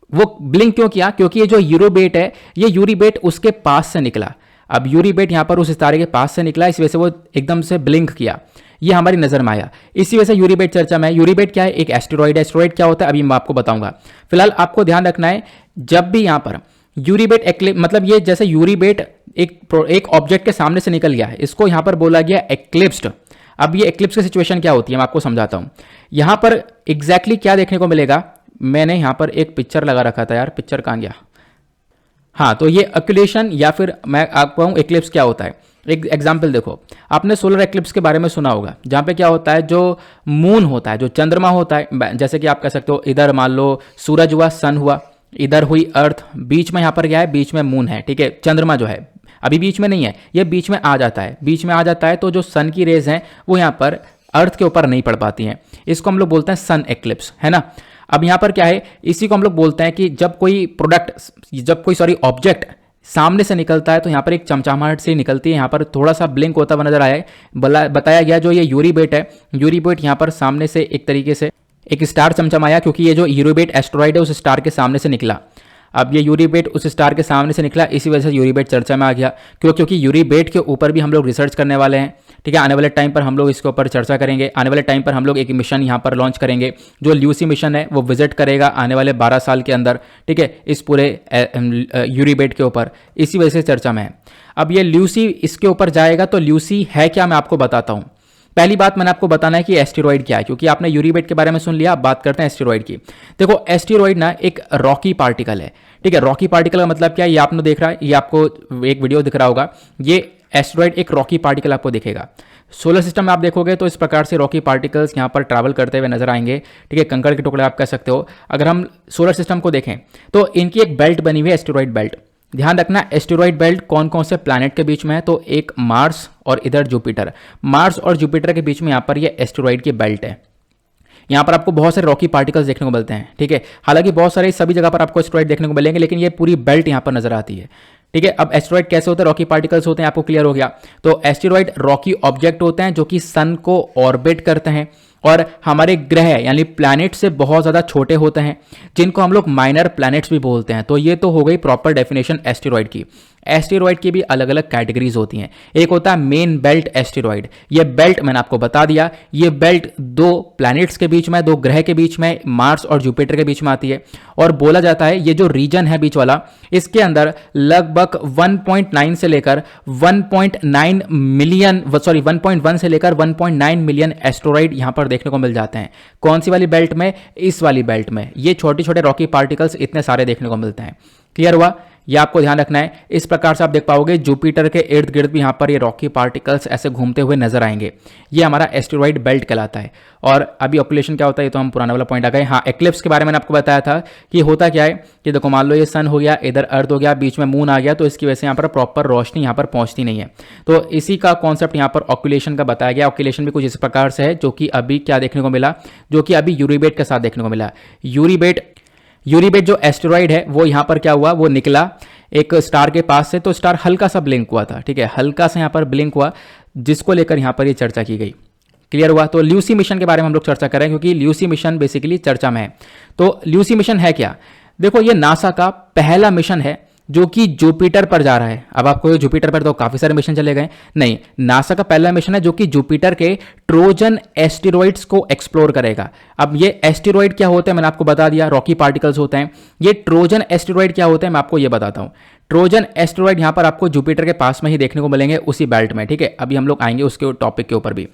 वो ब्लिंक क्यों किया, क्योंकि ये जो यूरोबेट है, ये यूरीबेट उसके पास से निकला। अब यूरीबेट यहां पर उस सितारे के पास से निकला, इस वजह से वो एकदम से ब्लिंक किया, ये हमारी नजर में आया, इसी वजह से यूरीबेट चर्चा में है। यूरीबेट क्या है, एक एस्टेरॉइड है। एस्टेरॉइड क्या होता है अभी मैं आपको बताऊंगा। फिलहाल आपको ध्यान रखना है, जब भी यहां पर यूरीबेट मतलब ये जैसे यूरीबेट एक ऑब्जेक्ट के सामने से निकल गया है, इसको यहां पर बोला गया एक्लिप्स्ड। अब ये एक्लिप्स की सिचुएशन क्या होती है मैं आपको समझाता हूं। यहां पर एग्जैक्टली क्या देखने को मिलेगा, मैंने यहाँ पर एक पिक्चर लगा रखा था यार, पिक्चर कहाँ गया? हाँ, तो ये ऑक्यूलेशन या फिर मैं आपको कहूँ एक्लिप्स क्या होता है। एक एग्जाम्पल देखो, आपने सोलर एक्लिप्स के बारे में सुना होगा, जहाँ पे क्या होता है, जो मून होता है, जो चंद्रमा होता है, जैसे कि आप कह सकते हो इधर मान लो सूरज हुआ, सन हुआ, इधर हुई अर्थ, बीच में यहाँ पर क्या है, बीच में मून है, ठीक है। चंद्रमा जो है अभी बीच में नहीं है, ये बीच में आ जाता है, बीच में आ जाता है, तो जो सन की रेज हैं वो यहाँ पर अर्थ के ऊपर नहीं पड़ पाती हैं, इसको हम लोग बोलते हैं सन एक्लिप्स, है ना। अब यहाँ पर क्या है, इसी को हम लोग बोलते हैं कि जब कोई ऑब्जेक्ट सामने से निकलता है तो यहाँ पर एक चमचमाहट से निकलती है, यहाँ पर थोड़ा सा ब्लिंक होता हुआ नजर आया है। बताया गया जो ये यूरीबेट है, यूरीबेट यहाँ पर सामने से एक तरीके से एक स्टार चमचमाया, क्योंकि ये जो यूरीबेट एस्टेरॉइड है उस स्टार के सामने से निकला। अब ये यूरीबेट उस स्टार के सामने से निकला, इसी वजह से यूरीबेट चर्चा में आ गया। क्योंकि यूरीबेट के ऊपर भी हम लोग रिसर्च करने वाले हैं, ठीक है। आने वाले टाइम पर हम लोग इसके ऊपर चर्चा करेंगे। आने वाले टाइम पर हम लोग एक मिशन यहाँ पर लॉन्च करेंगे, जो ल्यूसी मिशन है वो विजिट करेगा आने वाले 12 साल के अंदर, ठीक है, इस पूरे यूरीबेट के ऊपर, इसी वजह से चर्चा में है। अब ये ल्यूसी इसके ऊपर जाएगा, तो ल्यूसी है क्या, मैं आपको बताता हूँ। पहली बात मैंने आपको बताना है कि एस्टेरॉइड क्या है, क्योंकि आपने यूरीबेट के बारे में सुन लिया। अब बात करते हैं एस्टेरॉइड की। देखो, एस्टेरॉइड ना एक रॉकी पार्टिकल है, ठीक है। रॉकी पार्टिकल का मतलब क्या है, ये आपने देख रहा है, ये आपको एक वीडियो दिख रहा होगा, ये एस्टेरॉइड एक रॉकी पार्टिकल आपको दिखेगा। सोलर सिस्टम में आप देखोगे तो इस प्रकार से रॉकी पार्टिकल्स यहाँ पर ट्रैवल करते हुए नजर आएंगे, ठीक है, कंकड़ के टुकड़े आप कह सकते हो। अगर हम सोलर सिस्टम को देखें तो इनकी एक बेल्ट बनी हुई है, एस्टेरॉइड बेल्ट। ध्यान रखना, एस्टेरॉइड बेल्ट कौन कौन से प्लैनेट के बीच में है, तो एक मार्स और इधर जुपिटर। मार्स और जुपिटर के बीच में यहाँ पर ये एस्टेरॉइड की बेल्ट है। यहाँ पर आपको बहुत सारे रॉकी पार्टिकल्स देखने को मिलते हैं, ठीक है। हालांकि बहुत सारे सभी जगह पर आपको एस्टेरॉइड देखने को मिलेंगे, लेकिन ये पूरी बेल्ट यहाँ पर नजर आती है, ठीक है। अब एस्टेरॉइड कैसे होते हैं, रॉकी पार्टिकल्स होते हैं, आपको क्लियर हो गया। तो एस्टेरॉइड रॉकी ऑब्जेक्ट होते हैं जो कि सन को ऑर्बिट करते हैं और हमारे ग्रह यानी प्लैनेट से बहुत ज़्यादा छोटे होते हैं, जिनको हम लोग माइनर प्लैनेट्स भी बोलते हैं। तो ये तो हो गई प्रॉपर डेफिनेशन एस्टेरॉइड की। एस्टेरॉइड की भी अलग अलग कैटेगरीज होती हैं। एक होता है मेन बेल्ट एस्टेरॉइड, ये बेल्ट मैंने आपको बता दिया, ये बेल्ट दो प्लैनेट्स के बीच में, दो ग्रह के बीच में, मार्स और जुपिटर के बीच में आती है। और बोला जाता है ये जो रीजन है बीच वाला, इसके अंदर लगभग 1.9 से लेकर 1.9 मिलियन 1.1 से लेकर 1.9 मिलियन एस्टेरॉइड यहां पर देखने को मिल जाते हैं। कौन सी वाली बेल्ट में, इस वाली बेल्ट में ये छोटे छोटे रॉकी पार्टिकल्स इतने सारे देखने को मिलते हैं। क्लियर हुआ, ये आपको ध्यान रखना है। इस प्रकार से आप देख पाओगे जुपिटर के इर्द गिर्द भी यहाँ पर ये रॉकी पार्टिकल्स ऐसे घूमते हुए नजर आएंगे। ये हमारा एस्टेरॉइड बेल्ट कहलाता है। और अभी ऑक्यूलेशन क्या होता है, ये तो हम पुराना वाला पॉइंट आ गए। हाँ, एक्लिप्स के बारे में मैंने आपको बताया था कि होता क्या है कि देखो, मान लो ये सन हो गया, इधर अर्थ हो गया, बीच में मून आ गया, तो इसकी वजह से यहाँ पर प्रॉपर रोशनी यहाँ पर पहुंचती नहीं है। तो इसी का कॉन्सेप्ट यहाँ पर ऑक्यूलेशन का बताया गया। ऑक्यूलेशन भी कुछ इस प्रकार से है, जो कि अभी क्या देखने को मिला, जो कि अभी यूरीबेट के साथ देखने को मिला। यूरीबेट जो एस्टेरॉइड है वो यहाँ पर क्या हुआ, वो निकला एक स्टार के पास से, तो स्टार हल्का सा ब्लिंक हुआ था, ठीक है, हल्का सा यहाँ पर ब्लिंक हुआ, जिसको लेकर यहाँ पर ये चर्चा की गई। क्लियर हुआ। तो ल्यूसी मिशन के बारे में हम लोग चर्चा करें, क्योंकि ल्यूसी मिशन बेसिकली चर्चा में है। तो ल्यूसी मिशन है क्या, देखो, ये नासा का पहला मिशन है जो कि जुपिटर पर जा रहा है। अब आपको ये जुपिटर पर तो काफी सारे मिशन चले गए, नहीं, नासा का पहला मिशन है जो कि जुपिटर के ट्रोजन एस्टेरॉइड्स को एक्सप्लोर करेगा। अब ये एस्टेरॉइड क्या होते हैं मैंने आपको बता दिया, रॉकी पार्टिकल्स होते हैं। ये ट्रोजन एस्टेरॉइड क्या होते हैं मैं आपको ये बताता हूं। ट्रोजन एस्टेरॉइड यहां पर आपको जुपिटर के पास में ही देखने को मिलेंगे, उसी बेल्ट में, ठीक है। अभी हम लोग आएंगे उसके टॉपिक के ऊपर भी।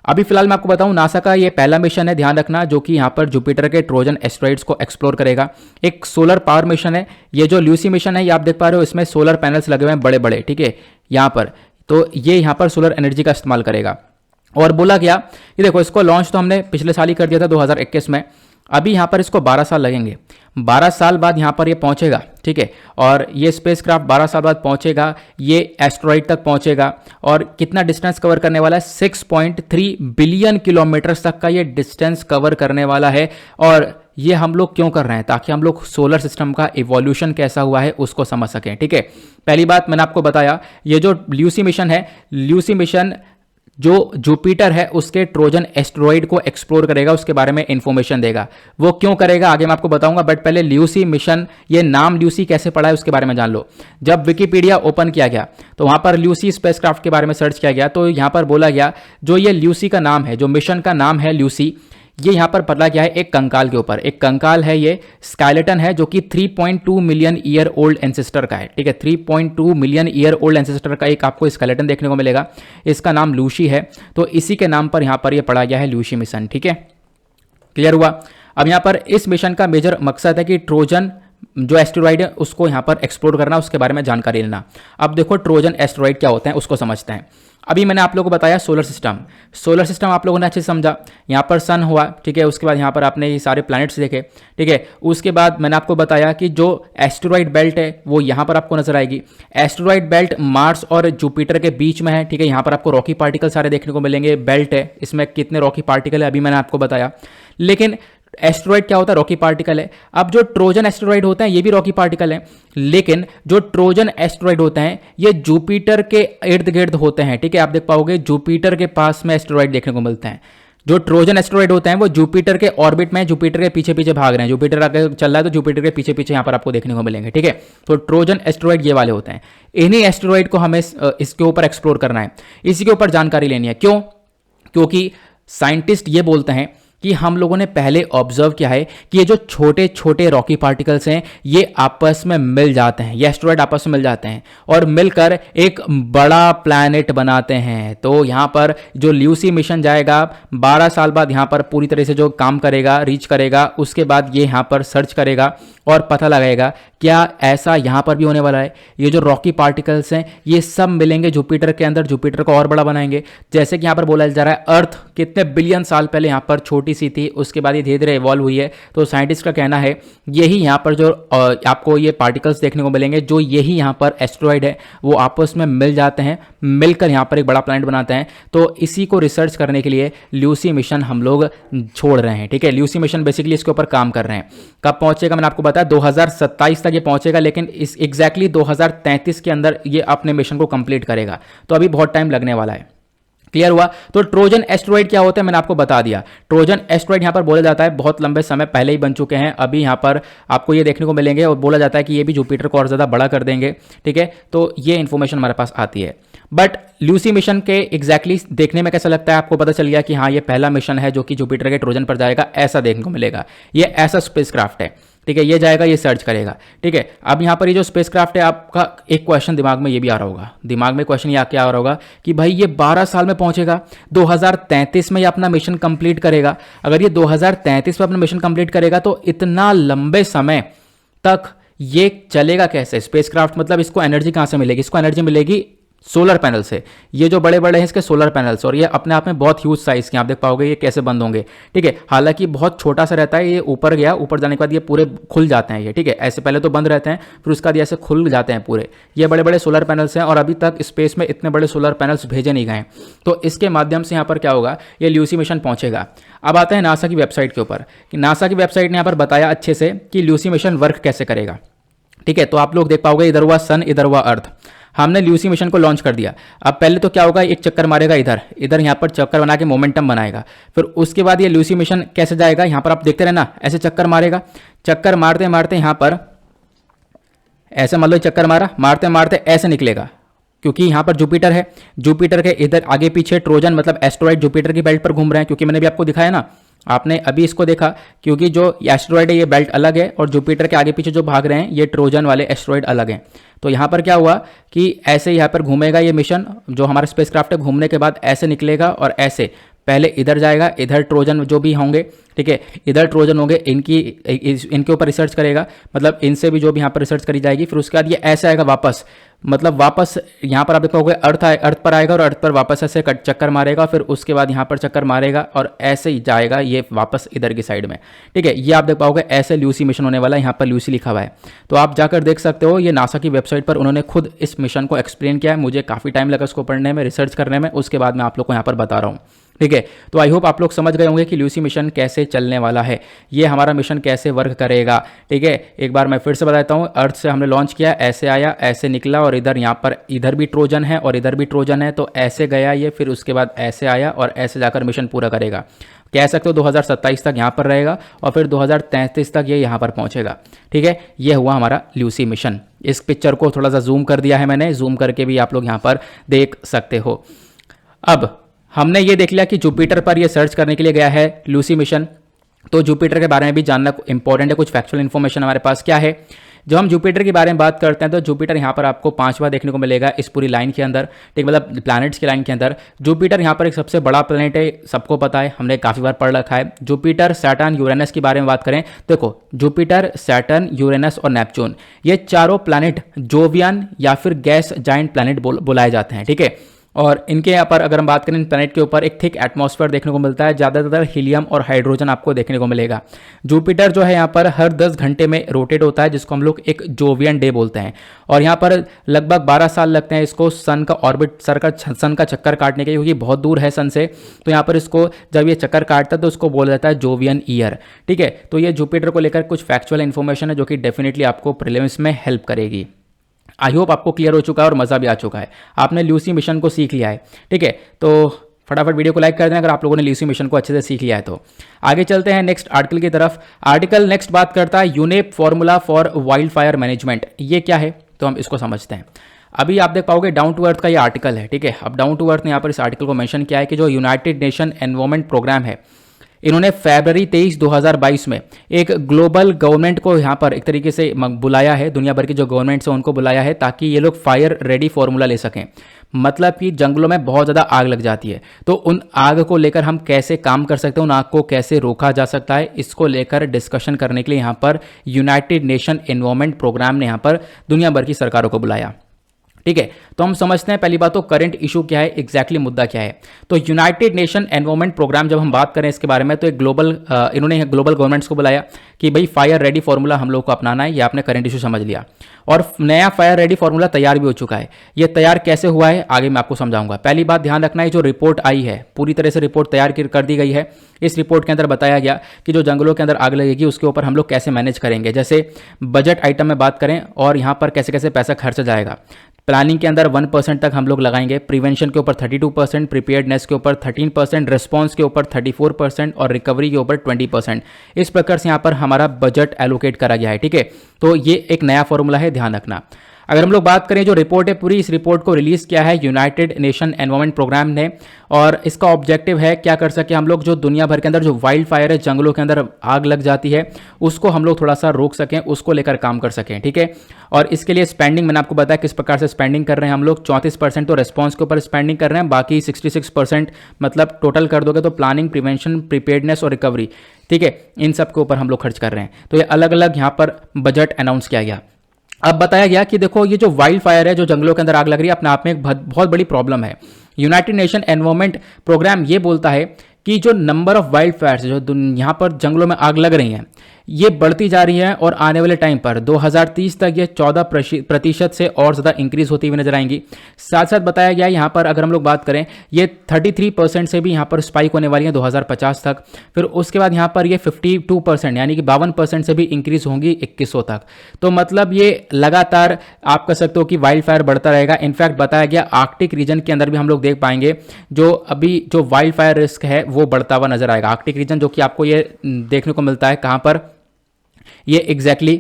अभी फिलहाल मैं आपको बताऊं, नासा का ये पहला मिशन है, ध्यान रखना, जो कि यहां पर जुपिटर के ट्रोजन एस्टेरॉइड्स को एक्सप्लोर करेगा। एक सोलर पावर मिशन है। ये जो ल्यूसी मिशन है, ये आप देख पा रहे हो, इसमें सोलर पैनल्स लगे हुए हैं बड़े बड़े, ठीक है, यहां पर। तो ये यहां पर सोलर एनर्जी का इस्तेमाल करेगा। और बोला गया कि देखो, इसको लॉन्च तो हमने पिछले साल ही कर दिया था 2021 में। अभी यहाँ पर इसको 12 साल लगेंगे। 12 साल बाद यहाँ पर ये पहुँचेगा, ठीक है। और ये स्पेसक्राफ्ट 12 साल बाद पहुँचेगा, ये एस्टेरॉइड तक पहुँचेगा। और कितना डिस्टेंस कवर करने वाला है, 6.3 बिलियन किलोमीटर्स तक का ये डिस्टेंस कवर करने वाला है। और ये हम लोग क्यों कर रहे हैं, ताकि हम लोग सोलर सिस्टम का इवोल्यूशन कैसा हुआ है उसको समझ सकें, ठीक है। पहली बात मैंने आपको बताया, ये जो ल्यूसी मिशन है, ल्यूसी मिशन जो जुपिटर है उसके ट्रोजन एस्टेरॉइड को एक्सप्लोर करेगा, उसके बारे में इंफॉर्मेशन देगा। वो क्यों करेगा आगे मैं आपको बताऊंगा, बट पहले ल्यूसी मिशन, ये नाम ल्यूसी कैसे पड़ा है उसके बारे में जान लो। जब विकिपीडिया ओपन किया गया तो वहां पर ल्यूसी स्पेसक्राफ्ट के बारे में सर्च किया गया, तो यहां पर बोला गया जो ये ल्यूसी का नाम है, जो मिशन का नाम है ल्यूसी, ये यहां पर पता गया है एक कंकाल के ऊपर। एक कंकाल है, ये स्केलेटन है, जो कि 3.2 मिलियन ईयर ओल्ड एंसेस्टर का है, ठीक है। 3.2 मिलियन ईयर ओल्ड एंसेस्टर का एक आपको स्केलेटन देखने को मिलेगा। इसका नाम लूसी है, तो इसी के नाम पर यहां पर ये पढ़ा गया है ल्यूसी मिशन, ठीक है। क्लियर हुआ। अब यहाँ पर इस मिशन का मेजर मकसद है कि ट्रोजन जो एस्टेरॉइड है उसको यहाँ पर एक्सप्लोर करना, उसके बारे में जानकारी लेना। अब देखो ट्रोजन एस्टेरॉइड क्या होते हैं उसको समझते हैं। अभी मैंने आप लोगों को बताया सोलर सिस्टम आप लोगों ने अच्छे से समझा। यहाँ पर सन हुआ, ठीक है, उसके बाद यहाँ पर आपने ये सारे प्लैनेट्स देखे, ठीक है। उसके बाद मैंने आपको बताया कि जो एस्टेरॉइड बेल्ट है वो यहाँ पर आपको नजर आएगी। एस्टेरॉइड बेल्ट मार्स और जुपिटर के बीच में है, ठीक है। यहाँ पर आपको रॉकी पार्टिकल सारे देखने को मिलेंगे। बेल्ट है, इसमें कितने रॉकी पार्टिकल है अभी मैंने आपको बताया। लेकिन एस्टेरॉइड क्या होता है? रॉकी पार्टिकल है। अब जो ट्रोजन एस्टेरॉइड होते हैं ये भी रॉकी पार्टिकल है, लेकिन जो ट्रोजन एस्टेरॉइड होते हैं ये जुपिटर के इर्द गिर्द होते हैं, ठीक है। आप देख पाओगे जुपिटर के पास में एस्टेरॉइड देखने को मिलते हैं। जो ट्रोजन एस्टेरॉइड होते हैं वो जुपिटर के ऑर्बिट में, जुपिटर के पीछे पीछे भाग रहे हैं। जुपिटर आगे चल रहा है तो जुपिटर के पीछे पीछे यहाँ पर आपको देखने को मिलेंगे, ठीक है। तो ट्रोजन एस्टेरॉइड ये वाले होते हैं। इन्हीं एस्टेरॉइड को हमें इसके ऊपर एक्सप्लोर करना है, इसी के ऊपर जानकारी लेनी है। क्यों? क्योंकि साइंटिस्ट ये बोलते हैं कि हम लोगों ने पहले ऑब्जर्व किया है कि ये जो छोटे छोटे रॉकी पार्टिकल्स हैं ये आपस में मिल जाते हैं, ये एस्टेरॉइड आपस में मिल जाते हैं और मिलकर एक बड़ा प्लैनेट बनाते हैं। तो यहाँ पर जो ल्यूसी मिशन जाएगा 12 साल बाद यहाँ पर पूरी तरह से जो काम करेगा, रीच करेगा, उसके बाद ये यहाँ पर सर्च करेगा और पता लगाएगा क्या ऐसा यहाँ पर भी होने वाला है। ये जो रॉकी पार्टिकल्स हैं ये सब मिलेंगे जुपिटर के अंदर, जुपिटर को और बड़ा बनाएंगे। जैसे कि यहाँ पर बोला जा रहा है अर्थ कितने बिलियन साल पहले यहाँ पर छोटी सी थी, उसके बाद ये धीरे धीरे इवॉल्व हुई है। तो साइंटिस्ट का कहना है यही यहाँ पर जो आपको ये पार्टिकल्स देखने को मिलेंगे, जो यही यहाँ पर एस्टेरॉइड है वो आपस में मिल जाते हैं, मिलकर यहाँ पर एक बड़ा प्लैनेट बनाते हैं। तो इसी को रिसर्च करने के लिए ल्यूसी मिशन हम लोग छोड़ रहे हैं, ठीक है। ल्यूसी मिशन बेसिकली इसके ऊपर काम कर रहे हैं। कब पहुंचेगा मैंने आपको बताया 2027 तक ये पहुंचेगा, लेकिन इस एग्जैक्टली 2033 के अंदर ये अपने मिशन को कंप्लीट करेगा। तो अभी बहुत टाइम लगने वाला है। क्लियर हुआ? तो ट्रोजन एस्टेरॉइड क्या होता है मैंने आपको बता दिया। ट्रोजन एस्टेरॉइड यहां पर बोला जाता है बहुत लंबे समय पहले ही बन चुके हैं, अभी यहां पर आपको ये देखने को मिलेंगे और बोला जाता है कि ये भी जुपिटर को और ज्यादा बड़ा कर देंगे, ठीक है। तो ये इंफॉर्मेशन हमारे पास आती है। बट ल्यूसी मिशन के एग्जैक्टली देखने में कैसा लगता है? आपको पता चल गया कि हाँ ये पहला मिशन है जो कि जुपिटर के ट्रोजन पर जाएगा, ऐसा देखने को मिलेगा। ये ऐसा स्पेसक्राफ्ट है, ठीक है। ये जाएगा, ये सर्च करेगा, ठीक है। अब यहाँ पर ये जो स्पेसक्राफ्ट है, आपका एक क्वेश्चन दिमाग में ये भी आ रहा होगा, दिमाग में क्वेश्चन ये क्या आ रहा होगा कि भाई ये 12 साल में पहुंचेगा, 2033 में ये अपना मिशन कंप्लीट करेगा। अगर ये 2033 में अपना मिशन कंप्लीट करेगा तो इतना लंबे समय तक ये चलेगा कैसे? स्पेसक्राफ्ट मतलब इसको एनर्जी कहाँ से मिलेगी? इसको एनर्जी मिलेगी सोलर पैनल से। ये जो बड़े बड़े हैं इसके सोलर पैनल्स, और ये अपने आप में बहुत ह्यूज साइज के, आप देख पाओगे ये कैसे बंद होंगे, ठीक है। हालांकि बहुत छोटा सा रहता है, ये ऊपर गया, ऊपर जाने के बाद ये पूरे खुल जाते हैं ये, ठीक है। ऐसे पहले तो बंद रहते हैं, फिर उसके बाद ये ऐसे खुल जाते हैं पूरे। ये बड़े बड़े सोलर पैनल्स हैं और अभी तक स्पेस में इतने बड़े सोलर पैनल्स भेजे नहीं गए। तो इसके माध्यम से यहाँ पर क्या होगा, ये ल्यूसी मिशन पहुंचेगा। अब आता है नासा की वेबसाइट के ऊपर कि नासा की वेबसाइट ने यहाँ पर बताया अच्छे से कि ल्यूसी मिशन वर्क कैसे करेगा, ठीक है। तो आप लोग देख पाओगे इधर हुआ सन, इधर हुआ अर्थ। हमने ल्यूसी मिशन को लॉन्च कर दिया। अब पहले तो क्या होगा, एक चक्कर मारेगा इधर इधर, यहाँ पर चक्कर बना के मोमेंटम बनाएगा। फिर उसके बाद ये ल्यूसी मिशन कैसे जाएगा, यहाँ पर आप देखते रहना, ऐसे चक्कर मारेगा। चक्कर मारते मारते यहाँ पर ऐसे मान लो चक्कर मारा, मारते मारते ऐसे निकलेगा, क्योंकि यहाँ पर जुपिटर है, जुपिटर के इधर आगे पीछे ट्रोजन मतलब एस्टेरॉइड जुपिटर की बेल्ट पर घूम रहे हैं। क्योंकि मैंने भी आपको दिखाया ना, आपने अभी इसको देखा, क्योंकि जो एस्टेरॉइड है ये बेल्ट अलग है और जुपिटर के आगे पीछे जो भाग रहे हैं ये ट्रोजन वाले एस्टेरॉइड अलग हैं। तो यहाँ पर क्या हुआ कि ऐसे यहाँ पर घूमेगा ये मिशन, जो हमारा स्पेसक्राफ्ट है, घूमने के बाद ऐसे निकलेगा और ऐसे पहले इधर जाएगा, इधर ट्रोजन जो भी होंगे, ठीक है, इधर ट्रोजन होंगे, इनके ऊपर रिसर्च करेगा, मतलब इनसे भी जो भी यहाँ पर रिसर्च करी जाएगी। फिर उसके बाद ये ऐसे आएगा वापस, मतलब वापस यहाँ पर आप देखोगे अर्थ पर आएगा और अर्थ पर वापस ऐसे चक्कर मारेगा, फिर उसके बाद यहाँ पर चक्कर मारेगा और ऐसे ही जाएगा ये वापस इधर की साइड में, ठीक है। ये आप देख पाओगे ऐसे ल्यूसी मिशन होने वाला है, यहाँ पर ल्यूसी लिखा हुआ है। तो आप जाकर देख सकते हो, ये नासा की वेबसाइट पर उन्होंने खुद इस मिशन को एक्सप्लेन किया है। मुझे काफ़ी टाइम लगा इसको पढ़ने में, रिसर्च करने में, उसके बाद मैं आप लोग को यहाँ पर बता रहा हूँ, ठीक है। तो आई होप आप लोग समझ गए होंगे कि ल्यूसी मिशन कैसे चलने वाला है, ये हमारा मिशन कैसे वर्क करेगा, ठीक है। एक बार मैं फिर से बताता हूँ, अर्थ से हमने लॉन्च किया, ऐसे आया, ऐसे निकला और इधर यहाँ पर इधर भी ट्रोजन है और इधर भी ट्रोजन है, तो ऐसे गया ये, फिर उसके बाद ऐसे आया और ऐसे जाकर मिशन पूरा करेगा। कह सकते हो 2027 तक यहाँ पर रहेगा और फिर 2033 तक ये यहाँ पर पहुँचेगा, ठीक है। ये हुआ हमारा ल्यूसी मिशन। इस पिक्चर को थोड़ा सा जूम कर दिया है मैंने, जूम करके भी आप लोग यहाँ पर देख सकते हो। अब हमने ये देख लिया कि जुपिटर पर ये सर्च करने के लिए गया है ल्यूसी मिशन, तो जुपिटर के बारे में भी जानना इंपॉर्टेंट है। कुछ फैक्चुअल इन्फॉर्मेशन हमारे पास क्या है, जब हम जुपिटर के बारे में बात करते हैं तो जुपिटर यहाँ पर आपको 5वां देखने को मिलेगा इस पूरी लाइन के अंदर, ठीक, मतलब प्लैनेट्स की लाइन के अंदर। जुपिटर यहाँ पर एक सबसे बड़ा प्लैनेट है, सबको पता है, हमने काफ़ी बार पढ़ रखा है। जुपिटर, सैटर्न, यूरेनस के बारे में बात करें, देखो जुपिटर, सैटर्न, यूरेनस और नेपच्यून, ये चारों प्लैनेट जोवियन या फिर गैस जाइंट प्लैनेट बुलाए जाते हैं, ठीक है। और इनके यहाँ पर अगर हम बात करें, इन प्लैनेट के ऊपर एक थिक एटमॉस्फेयर देखने को मिलता है, ज़्यादातर हीलियम और हाइड्रोजन आपको देखने को मिलेगा। जुपिटर जो है यहाँ पर हर 10 घंटे में रोटेट होता है, जिसको हम लोग एक जोवियन डे बोलते हैं। और यहाँ पर लगभग 12 साल लगते हैं इसको सन का ऑर्बिट, सन का चक्कर काटने के, क्योंकि बहुत दूर है सन से। तो यहाँ पर इसको जब ये चक्कर काटता है तो उसको बोला जाता है जोवियन ईयर, ठीक है। तो ये जुपिटर को लेकर कुछ फैक्चुअल इन्फॉर्मेशन है जो कि डेफिनेटली आपको प्रीलिम्स में हेल्प करेगी। आई होप आपको क्लियर हो चुका है और मज़ा भी आ चुका है, आपने ल्यूसी मिशन को सीख लिया है, ठीक है। तो फटाफट वीडियो को लाइक कर दें अगर आप लोगों ने ल्यूसी मिशन को अच्छे से सीख लिया है तो। आगे चलते हैं नेक्स्ट आर्टिकल की तरफ। आर्टिकल नेक्स्ट बात करता है UNEP formula for wild fire management. ये क्या है तो हम इसको समझते हैं। अभी आप देख पाओगे डाउन टू अर्थ का ये आर्टिकल है, ठीक है। अब डाउन टू अर्थ ने यहाँ पर इस आर्टिकल को मेंशन किया है कि जो यूनाइटेड नेशन एनवायरमेंट प्रोग्राम है, इन्होंने फरवरी 23, 2022 में एक ग्लोबल गवर्नमेंट को यहाँ पर एक तरीके से बुलाया है, दुनिया भर की जो गवर्नमेंट्स हैं उनको बुलाया है ताकि ये लोग फायर रेडी फार्मूला ले सकें। मतलब कि जंगलों में बहुत ज़्यादा आग लग जाती है, तो उन आग को लेकर हम कैसे काम कर सकते हैं, उन आग को कैसे रोका जा सकता है, इसको लेकर डिस्कशन करने के लिए यहाँ पर यूनाइटेड नेशन एनवायरमेंट प्रोग्राम ने यहाँ पर दुनिया भर की सरकारों को बुलाया, ठीक है। तो हम समझते हैं पहली बात तो करंट इशू क्या है, एग्जैक्टली मुद्दा क्या है। तो यूनाइटेड नेशन एनवायरमेंट प्रोग्राम जब हम बात करें इसके बारे में, तो एक इन्होंने ग्लोबल गवर्नमेंट्स को बुलाया कि भाई फायर रेडी फार्मूला हम लोग को अपनाना है। ये आपने करंट इशू समझ लिया, और नया फायर रेडी फार्मूला तैयार भी हो चुका है। ये तैयार कैसे हुआ है आगे मैं आपको समझाऊंगा। पहली बात ध्यान रखना है, जो रिपोर्ट आई है पूरी तरह से रिपोर्ट तैयार कर दी गई है। इस रिपोर्ट के अंदर बताया गया कि जो जंगलों के अंदर आग लगेगी उसके ऊपर हम लोग कैसे मैनेज करेंगे, जैसे बजट आइटम में बात करें और यहाँ पर कैसे कैसे पैसा खर्च जाएगा। प्लानिंग के अंदर 1% तक हम लोग लगाएंगे, प्रिवेंशन के ऊपर 32%, प्रिपेयर्डनेस के ऊपर 13%, रिस्पॉन्स के ऊपर 34% और रिकवरी के ऊपर 20%। इस प्रकार से यहाँ पर हमारा बजट एलोकेट करा गया है, ठीक है। तो ये एक नया फॉर्मूला है, ध्यान रखना। अगर हम लोग बात करें जो रिपोर्ट है पूरी, इस रिपोर्ट को रिलीज किया है यूनाइटेड नेशन एनवायरमेंट प्रोग्राम ने, और इसका ऑब्जेक्टिव है क्या कर सके हम लोग, जो दुनिया भर के अंदर जो वाइल्ड फायर है, जंगलों के अंदर आग लग जाती है, उसको हम लोग थोड़ा सा रोक सकें, उसको लेकर काम कर सकें, ठीक है। और इसके लिए स्पेंडिंग मैंने आपको बताया किस प्रकार से स्पेंडिंग कर रहे हैं हम लोग। 34% तो रेस्पॉन्स के ऊपर स्पेंडिंग कर रहे हैं, बाकी 66% मतलब टोटल कर दोगे तो प्लानिंग, प्रिवेंशन, प्रिपेयर्डनेस और रिकवरी, ठीक है, इन सब के ऊपर हम लोग खर्च कर रहे हैं। तो ये अलग अलग यहाँ पर बजट अनाउंस किया गया। अब बताया गया कि देखो ये जो वाइल्ड फायर है, जो जंगलों के अंदर आग लग रही है, अपने आप में एक बहुत बड़ी प्रॉब्लम है। यूनाइटेड नेशन एनवायरमेंट प्रोग्राम ये बोलता है कि जो नंबर ऑफ वाइल्ड फायर्स जो यहाँ पर जंगलों में आग लग रही हैं ये बढ़ती जा रही है, और आने वाले टाइम पर 2030 तक ये 14% से और ज़्यादा इंक्रीज होती हुई नजर आएंगी। साथ साथ बताया गया यहाँ पर अगर हम लोग बात करें, ये 33% से भी यहाँ पर स्पाइक होने वाली है 2050 तक। फिर उसके बाद यहाँ पर ये 52% यानी कि 52% से भी इंक्रीज होंगी 2100 तक। तो मतलब ये लगातार आप कह सकते हो कि वाइल्ड फायर बढ़ता रहेगा। इनफैक्ट बताया गया आर्कटिक रीजन के अंदर भी हम लोग देख पाएंगे जो अभी जो वाइल्ड फायर रिस्क है वो बढ़ता हुआ नजर आएगा। आर्कटिक रीजन जो कि आपको ये देखने को मिलता है कहाँ पर, ये एग्जैक्टली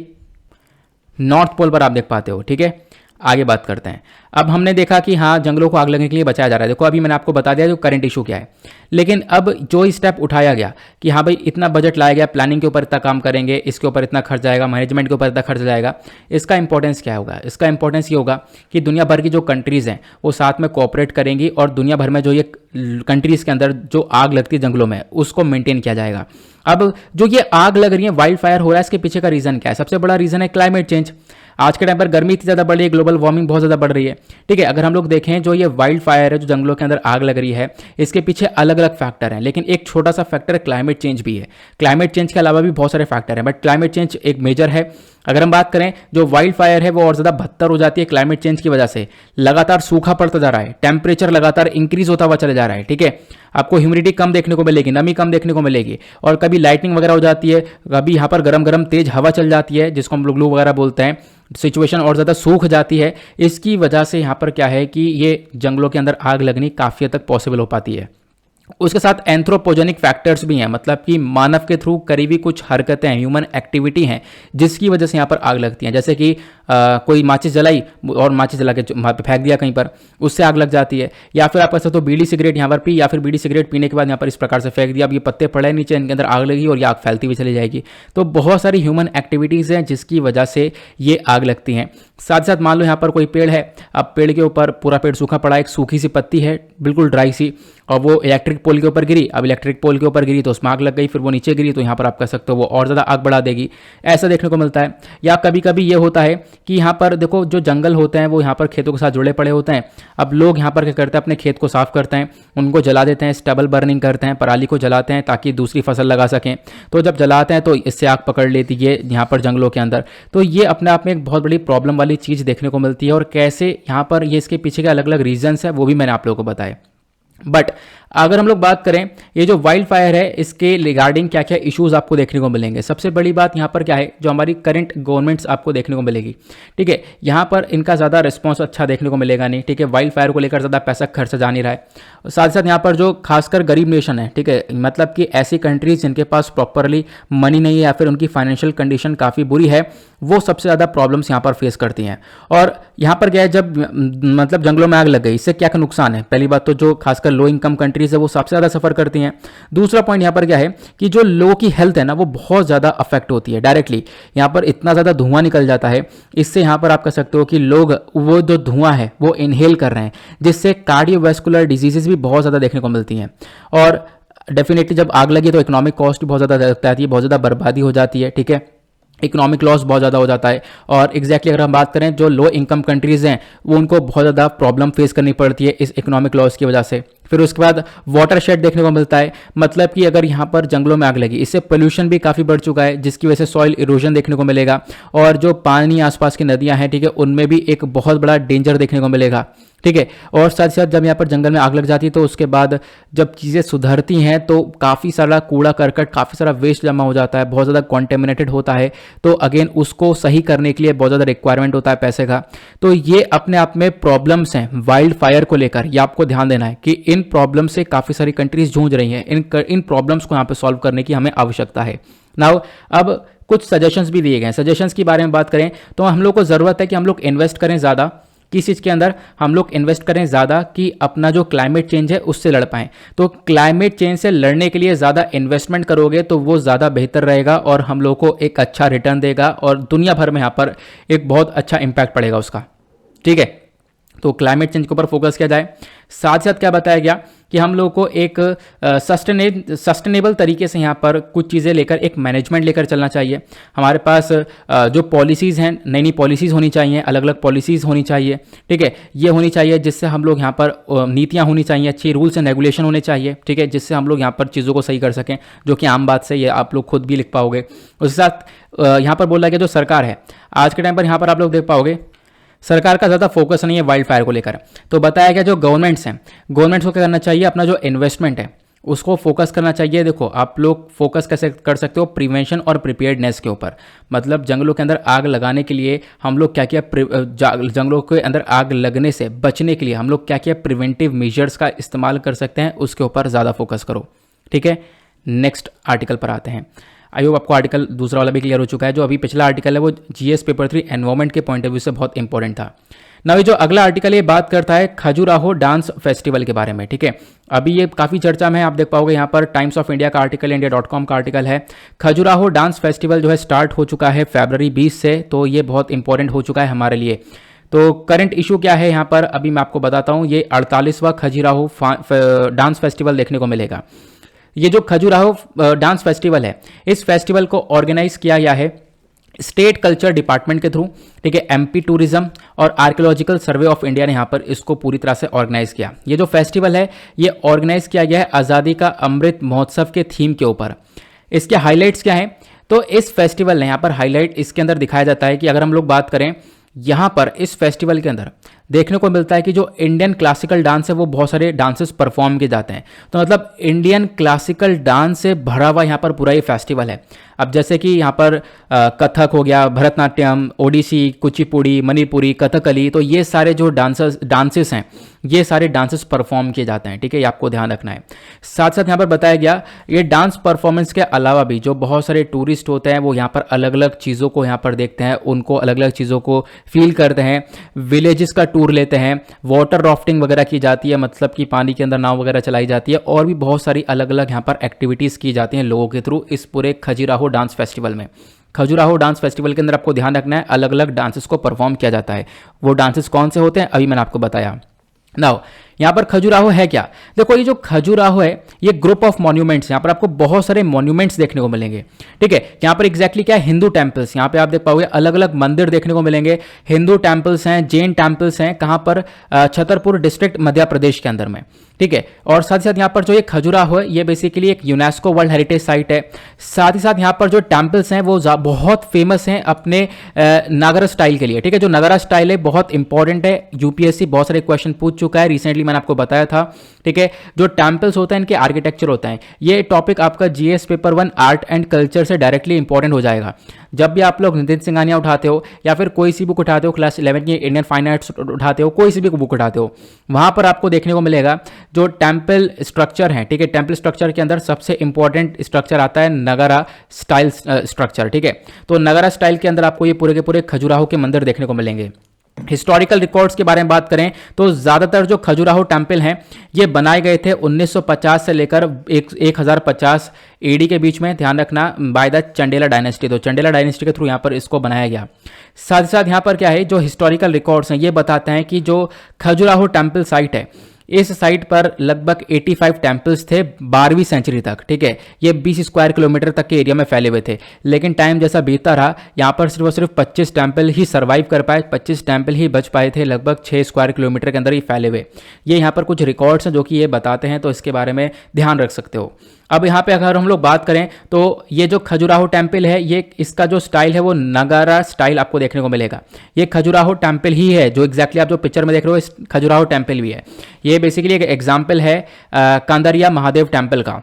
नॉर्थ पोल पर आप देख पाते हो, ठीक है। आगे बात करते हैं। अब हमने देखा कि हाँ जंगलों को आग लगने के लिए बचाया जा रहा है। देखो अभी मैंने आपको बता दिया जो करंट इशू क्या है, लेकिन अब जो स्टेप उठाया गया कि हाँ भाई इतना बजट लाया गया, प्लानिंग के ऊपर इतना काम करेंगे, इसके ऊपर इतना खर्च जाएगा, मैनेजमेंट के ऊपर इतना खर्च जाएगा, इसका इंपॉर्टेंस क्या होगा? इसका इंपॉर्टेंस ये होगा कि दुनिया भर की जो कंट्रीज़ हैं वो साथ में कोऑपरेट करेंगी और दुनिया भर में जो ये कंट्रीज़ के अंदर जो आग लगती है जंगलों में उसको मेंटेन किया जाएगा। अब जो ये आग लग रही है, वाइल्ड फायर हो रहा है, इसके पीछे का रीज़न क्या है? सबसे बड़ा रीज़न है क्लाइमेट चेंज। आज के टाइम पर गर्मी इतनी ज़्यादा बढ़ रही है, ग्लोबल वार्मिंग बहुत ज़्यादा बढ़ रही है, ठीक है। अगर हम लोग देखें जो ये वाइल्ड फायर है, जो जंगलों के अंदर आग लग रही है, इसके पीछे अलग अलग फैक्टर हैं, लेकिन एक छोटा सा फैक्टर क्लाइमेट चेंज भी है। क्लाइमेट चेंज के अलावा भी बहुत सारे फैक्टर हैं, बट क्लाइमेट चेंज एक मेजर है। अगर हम बात करें जो वाइल्ड फायर है वो और ज़्यादा बदतर हो जाती है क्लाइमेट चेंज की वजह से। लगातार सूखा पड़ता जा रहा है, टेम्परेचर लगातार इंक्रीज होता हुआ चला जा रहा है, ठीक है। आपको ह्यूमिडिटी कम देखने को मिलेगी, नमी कम देखने को मिलेगी, और कभी लाइटनिंग वगैरह हो जाती है, कभी यहाँ पर गरम गरम तेज हवा चल जाती है जिसको हम लोग लू वगैरह बोलते हैं। सिचुएशन और ज़्यादा सूख जाती है। इसकी वजह से यहाँ पर क्या है कि ये जंगलों के अंदर आग लगनी काफ़ी हद तक पॉसिबल हो पाती है। उसके साथ एंथ्रोपोजेनिक फैक्टर्स भी हैं, मतलब कि मानव के थ्रू करीबी कुछ हरकतें हैं, ह्यूमन एक्टिविटी हैं जिसकी वजह से यहाँ पर आग लगती हैं। जैसे कि कोई माचिस जलाई और माचिस जला के वहाँ पे फेंक दिया कहीं पर, उससे आग लग जाती है। या फिर आप कह सकते हो बीड़ी सिगरेट यहाँ पर पी, या फिर बीड़ी सिगरेट पीने के बाद यहाँ पर इस प्रकार से फेंक दिया, अब ये पत्ते पड़े नीचे, इनके अंदर आग लगी और ये आग फैलती हुई चली जाएगी। तो बहुत सारी ह्यूमन एक्टिविटीज़ हैं जिसकी वजह से ये आग लगती हैं। साथ साथ मान लो यहाँ पर कोई पेड़ है, अब पेड़ के ऊपर पूरा पेड़ सूखा पड़ा है, एक सूखी सी पत्ती है बिल्कुल ड्राई सी, और वो इलेक्ट्रिक पोल के ऊपर गिरी, अब इलेक्ट्रिक पोल के ऊपर गिरी तो उसमें आग लग गई, फिर वो नीचे गिरी तो यहाँ पर आप कह सकते हो वो और ज़्यादा आग बढ़ा देगी, ऐसा देखने को मिलता है। या कभी कभी ये होता है कि यहाँ पर देखो जो जंगल होते हैं वो यहाँ पर खेतों के साथ जुड़े पड़े होते हैं, अब लोग यहाँ पर क्या करते हैं, अपने खेत को साफ करते हैं, उनको जला देते हैं, स्टबल बर्निंग करते हैं, पराली को जलाते हैं ताकि दूसरी फसल लगा सकें। तो जब जलाते हैं तो इससे आग पकड़ लेती है यहाँ पर जंगलों के अंदर। तो ये अपने आप में एक बहुत बड़ी प्रॉब्लम वाली चीज़ देखने को मिलती है, और कैसे यहाँ पर ये इसके पीछे के अलग अलग रीजंस है वो भी मैंने आप लोगों को बताया। बट अगर हम लोग बात करें ये जो वाइल्ड फायर है इसके रिगार्डिंग क्या क्या इश्यूज आपको देखने को मिलेंगे, सबसे बड़ी बात यहाँ पर क्या है, जो हमारी करंट गवर्नमेंट्स आपको देखने को मिलेगी, ठीक है, यहाँ पर इनका ज़्यादा रिस्पॉन्स अच्छा देखने को मिलेगा नहीं, ठीक है, वाइल्ड फायर को लेकर ज़्यादा पैसा खर्चा जा नहीं रहा है। साथ साथ यहाँ पर जो खासकर गरीब नेशन है, ठीक है, मतलब कि ऐसी कंट्रीज जिनके पास प्रॉपरली मनी नहीं है या फिर उनकी फाइनेंशियल कंडीशन काफ़ी बुरी है, वो सबसे ज़्यादा प्रॉब्लम्स यहाँ पर फेस करती हैं। और यहाँ पर क्या है, जब मतलब जंगलों में आग लग गई, इससे क्या क्या नुकसान है, पहली बात तो जो खासकर लो इनकम कंट्रीज है वो सबसे ज़्यादा सफ़र करती हैं। दूसरा पॉइंट यहाँ पर क्या है कि जो लोगों की हेल्थ है ना वो बहुत ज़्यादा अफेक्ट होती है डायरेक्टली, यहाँ पर इतना ज़्यादा धुआं निकल जाता है, इससे यहाँ पर आप कह सकते हो कि लोग वो जो धुआं है वो इनहेल कर रहे हैं, जिससे कार्डियोवैस्कुलर डिजीजेज भी बहुत ज़्यादा देखने को मिलती हैं। और डेफिनेटली जब आग लगी तो इकोनॉमिक कॉस्ट भी बहुत ज़्यादा आती है, बहुत ज़्यादा बर्बादी हो जाती है, ठीक है, इकोनॉमिक लॉस बहुत ज़्यादा हो जाता है। और एग्जैक्टली अगर हम बात करें जो लो इनकम कंट्रीज़ हैं वो उनको बहुत ज़्यादा प्रॉब्लम फेस करनी पड़ती है इस इकोनॉमिक लॉस की वजह से। फिर उसके बाद वाटर शेड देखने को मिलता है, मतलब कि अगर यहाँ पर जंगलों में आग लगी, इससे पोल्यूशन भी काफ़ी बढ़ चुका है, जिसकी वजह से सॉइल इरोजन देखने को मिलेगा, और जो पानी आसपास की नदियाँ हैं, ठीक है, उनमें भी एक बहुत बड़ा डेंजर देखने को मिलेगा, ठीक है। और साथ साथ जब यहाँ पर जंगल में आग लग जाती है तो उसके बाद जब चीज़ें सुधरती हैं तो काफ़ी सारा कूड़ा करकट, काफ़ी सारा वेस्ट जमा हो जाता है, बहुत ज़्यादा कॉन्टेमिनेटेड होता है, तो अगेन उसको सही करने के लिए बहुत ज़्यादा रिक्वायरमेंट होता है पैसे का। तो ये अपने आप में प्रॉब्लम्स हैं वाइल्ड फायर को लेकर, ये आपको ध्यान देना है कि इन प्रॉब्लम से काफ़ी सारी कंट्रीज जूझ रही हैं, इन प्रॉब्लम्स को यहाँ पे सॉल्व करने की हमें आवश्यकता है। नाउ अब कुछ सजेशंस भी दिए गए हैं। सजेशंस के बारे में बात करें तो हम लोग को ज़रूरत है कि हम लोग इन्वेस्ट करें ज़्यादा, किस चीज़ के अंदर हम लोग इन्वेस्ट करें ज़्यादा कि अपना जो क्लाइमेट चेंज है उससे लड़ पाएँ। तो क्लाइमेट चेंज से लड़ने के लिए ज़्यादा इन्वेस्टमेंट करोगे तो वो ज़्यादा बेहतर रहेगा और हम लोग को एक अच्छा रिटर्न देगा और दुनिया भर में यहाँ पर एक बहुत अच्छा इम्पैक्ट पड़ेगा उसका, ठीक है। तो क्लाइमेट चेंज के ऊपर फोकस किया जाए। साथ साथ क्या बताया गया कि हम लोग को एक सस्टेनेबल तरीके से यहाँ पर कुछ चीज़ें लेकर एक मैनेजमेंट लेकर चलना चाहिए। हमारे पास जो पॉलिसीज़ हैं, नई नई पॉलिसीज़ होनी चाहिए, अलग अलग पॉलिसीज़ होनी चाहिए, ठीक है, ये होनी चाहिए जिससे हम लोग यहाँ पर नीतियाँ होनी चाहिए, अच्छी रूल्स एंड रेगुलेशन होने चाहिए, ठीक है, जिससे हम लोग यहाँ पर चीज़ों को सही कर सकें, जो कि आम बात से ये आप लोग खुद भी लिख पाओगे। उसके साथ यहाँ पर बोला गया जो सरकार है आज के टाइम पर, यहाँ पर आप लोग देख पाओगे सरकार का ज़्यादा फोकस नहीं है वाइल्ड फायर को लेकर। तो बताया गया जो गवर्नमेंट्स हैं, गवर्नमेंट्स को क्या करना चाहिए, अपना जो इन्वेस्टमेंट है उसको फोकस करना चाहिए। देखो आप लोग फोकस कैसे कर सकते हो, प्रिवेंशन और प्रिपेयर्डनेस के ऊपर। मतलब जंगलों के अंदर आग लगाने के लिए हम लोग क्या क्या, जंगलों के अंदर आग लगने से बचने के लिए हम लोग क्या क्या प्रिवेंटिव मेजर्स का इस्तेमाल कर सकते हैं, उसके ऊपर ज़्यादा फोकस करो, ठीक है। नेक्स्ट आर्टिकल पर आते हैं। आई होप आपको आर्टिकल दूसरा वाला भी क्लियर हो चुका है। जो अभी पिछला आर्टिकल है वो जीएस पेपर 3 एनवायरमेंट के पॉइंट ऑफ व्यू से बहुत इंपॉर्टेंट था। ना जो अगला आर्टिकल ये बात करता है खजुराहो डांस फेस्टिवल के बारे में, ठीक है। अभी ये काफ़ी चर्चा में है, आप देख पाओगे यहाँ पर टाइम्स ऑफ इंडिया का आर्टिकल, इंडिया.com का आर्टिकल है। खजुराहो डांस फेस्टिवल जो है स्टार्ट हो चुका है फरवरी 20 से, तो ये बहुत इंपॉर्टेंट हो चुका है हमारे लिए। तो करंट इशू क्या है यहाँ पर अभी मैं आपको बताता हूँ। ये 48वां खजुराहो डांस फेस्टिवल देखने को मिलेगा। ये जो खजुराहो डांस फेस्टिवल है, इस फेस्टिवल को ऑर्गेनाइज किया गया है स्टेट कल्चर डिपार्टमेंट के थ्रू, ठीक है। एमपी टूरिज्म और आर्कियोलॉजिकल सर्वे ऑफ इंडिया ने यहाँ पर इसको पूरी तरह से ऑर्गेनाइज किया। ये जो फेस्टिवल है ये ऑर्गेनाइज किया गया है आज़ादी का अमृत महोत्सव के थीम के ऊपर। इसके हाईलाइट्स क्या हैं, तो इस फेस्टिवल ने यहाँ पर हाईलाइट इसके अंदर दिखाया जाता है कि अगर हम लोग बात करें यहाँ पर इस फेस्टिवल के अंदर देखने को मिलता है कि जो इंडियन क्लासिकल डांस है वो बहुत सारे डांसेस परफॉर्म किए जाते हैं। तो मतलब इंडियन क्लासिकल डांस से भरा हुआ यहाँ पर पूरा ये फेस्टिवल है। अब जैसे कि यहाँ पर कथक हो गया, भरतनाट्यम, ओडिसी, कुचिपुड़ी, मणिपुरी, कथकली, तो ये सारे जो डांसेस हैं ये सारे डांसेस परफॉर्म किए जाते हैं। ठीक है, ये आपको ध्यान रखना है। साथ साथ यहाँ पर बताया गया ये डांस परफॉर्मेंस के अलावा भी जो बहुत सारे टूरिस्ट होते हैं वो यहाँ पर अलग अलग चीज़ों को यहाँ पर देखते हैं, उनको अलग अलग चीज़ों को फील करते हैं, विलेजेस का टूर लेते हैं, वाटर राफ्टिंग वगैरह की जाती है, मतलब कि पानी के अंदर नाव वगैरह चलाई जाती है, और भी बहुत सारी अलग अलग यहाँ पर एक्टिविटीज़ की जाती हैं लोगों के थ्रू इस पूरे खजुराहो डांस फेस्टिवल में। खजुराहो डांस फेस्टिवल के अंदर आपको ध्यान रखना है अलग अलग डांसेस को परफॉर्म किया जाता है। वो डांसेस कौन से होते हैं अभी मैंने आपको बताया। नाउ यहाँ पर खजुराहो है क्या? देखो ये जो खजुराहो है ये ग्रुप ऑफ मॉन्यूमेंट्स, यहाँ पर आपको बहुत सारे मॉन्यूमेंट्स देखने को मिलेंगे। ठीक है, यहाँ पर एग्जैक्टली क्या है, हिंदू टेम्पल्स, यहाँ पे आप देख पाओगे अलग अलग मंदिर देखने को मिलेंगे। हिंदू टेम्पल्स हैं, जैन टेम्पल्स हैं, कहाँ पर? छतरपुर डिस्ट्रिक्ट मध्य प्रदेश के अंदर में। ठीक है, और साथ ही साथ यहाँ पर जो ये खजुराहो है ये बेसिकली एक यूनेस्को वर्ल्ड हेरिटेज साइट है। साथ ही साथ यहाँ पर जो टेम्पल्स हैं वो बहुत फेमस हैं अपने नागरा स्टाइल के लिए। ठीक है, जो नागरा स्टाइल है बहुत इंपॉर्टेंट है, यूपीएससी बहुत सारे क्वेश्चन पूछ चुका है, रिसेंटली मैंने आपको बताया था। ठीक है, जो टेम्पल्स होते हैं इनके आर्किटेक्चर होता है, ये टॉपिक आपका GS paper 1 art and culture से डायरेक्टली इंपॉर्टेंट हो जाएगा। जब भी आप लोग नितिन सिंघानिया उठाते हो या फिर कोई सी बुक उठाते हो, क्लास 11 की इंडियन फाइन आर्ट्स उठाते हो, कोई सी भी बुक उठाते हो, वहां पर आपको देखने को मिलेगा जो टेम्पल स्ट्रक्चर है। ठीक है, टेम्पल स्ट्रक्चर के अंदर सबसे इंपॉर्टेंट स्ट्रक्चर आता है नगारा स्टाइल स्ट्रक्चर। ठीक है, तो नगारा स्टाइल के अंदर आपको ये पूरे के पूरे खजुराहो के मंदिर देखने को मिलेंगे। हिस्टोरिकल रिकॉर्ड्स के बारे में बात करें तो ज़्यादातर जो खजुराहो टेम्पल हैं ये बनाए गए थे 1950 से लेकर 1050 एडी के बीच में, ध्यान रखना, बाय द चंडेला डायनेस्टी। तो चंडेला डायनेस्टी के थ्रू यहाँ पर इसको बनाया गया। साथ ही साथ यहाँ पर क्या है, जो हिस्टोरिकल रिकॉर्ड्स हैं ये बताते हैं कि जो खजुराहो टेम्पल साइट है इस साइट पर लगभग 85 टेम्पल्स थे 12वीं सेंचुरी तक। ठीक है, ये 20 स्क्वायर किलोमीटर तक के एरिया में फैले हुए थे, लेकिन टाइम जैसा बीतता रहा यहाँ पर सिर्फ और सिर्फ 25 टेम्पल ही सर्वाइव कर पाए, 25 टेम्पल ही बच पाए थे लगभग 6 स्क्वायर किलोमीटर के अंदर ही फैले हुए। ये यहाँ पर कुछ रिकॉर्ड्स हैं जो कि ये बताते हैं, तो इसके बारे में ध्यान रख सकते हो। अब यहाँ पे अगर हम लोग बात करें तो ये जो खजुराहो टेम्पल है ये इसका जो स्टाइल है वो नगारा स्टाइल आपको देखने को मिलेगा। ये खजुराहो टेम्पल ही है जो एग्जैक्टली आप जो पिक्चर में देख रहे हो, इस खजुराहो टेम्पल भी है। ये बेसिकली एक एग्जाम्पल है कांदरिया महादेव टेम्पल का।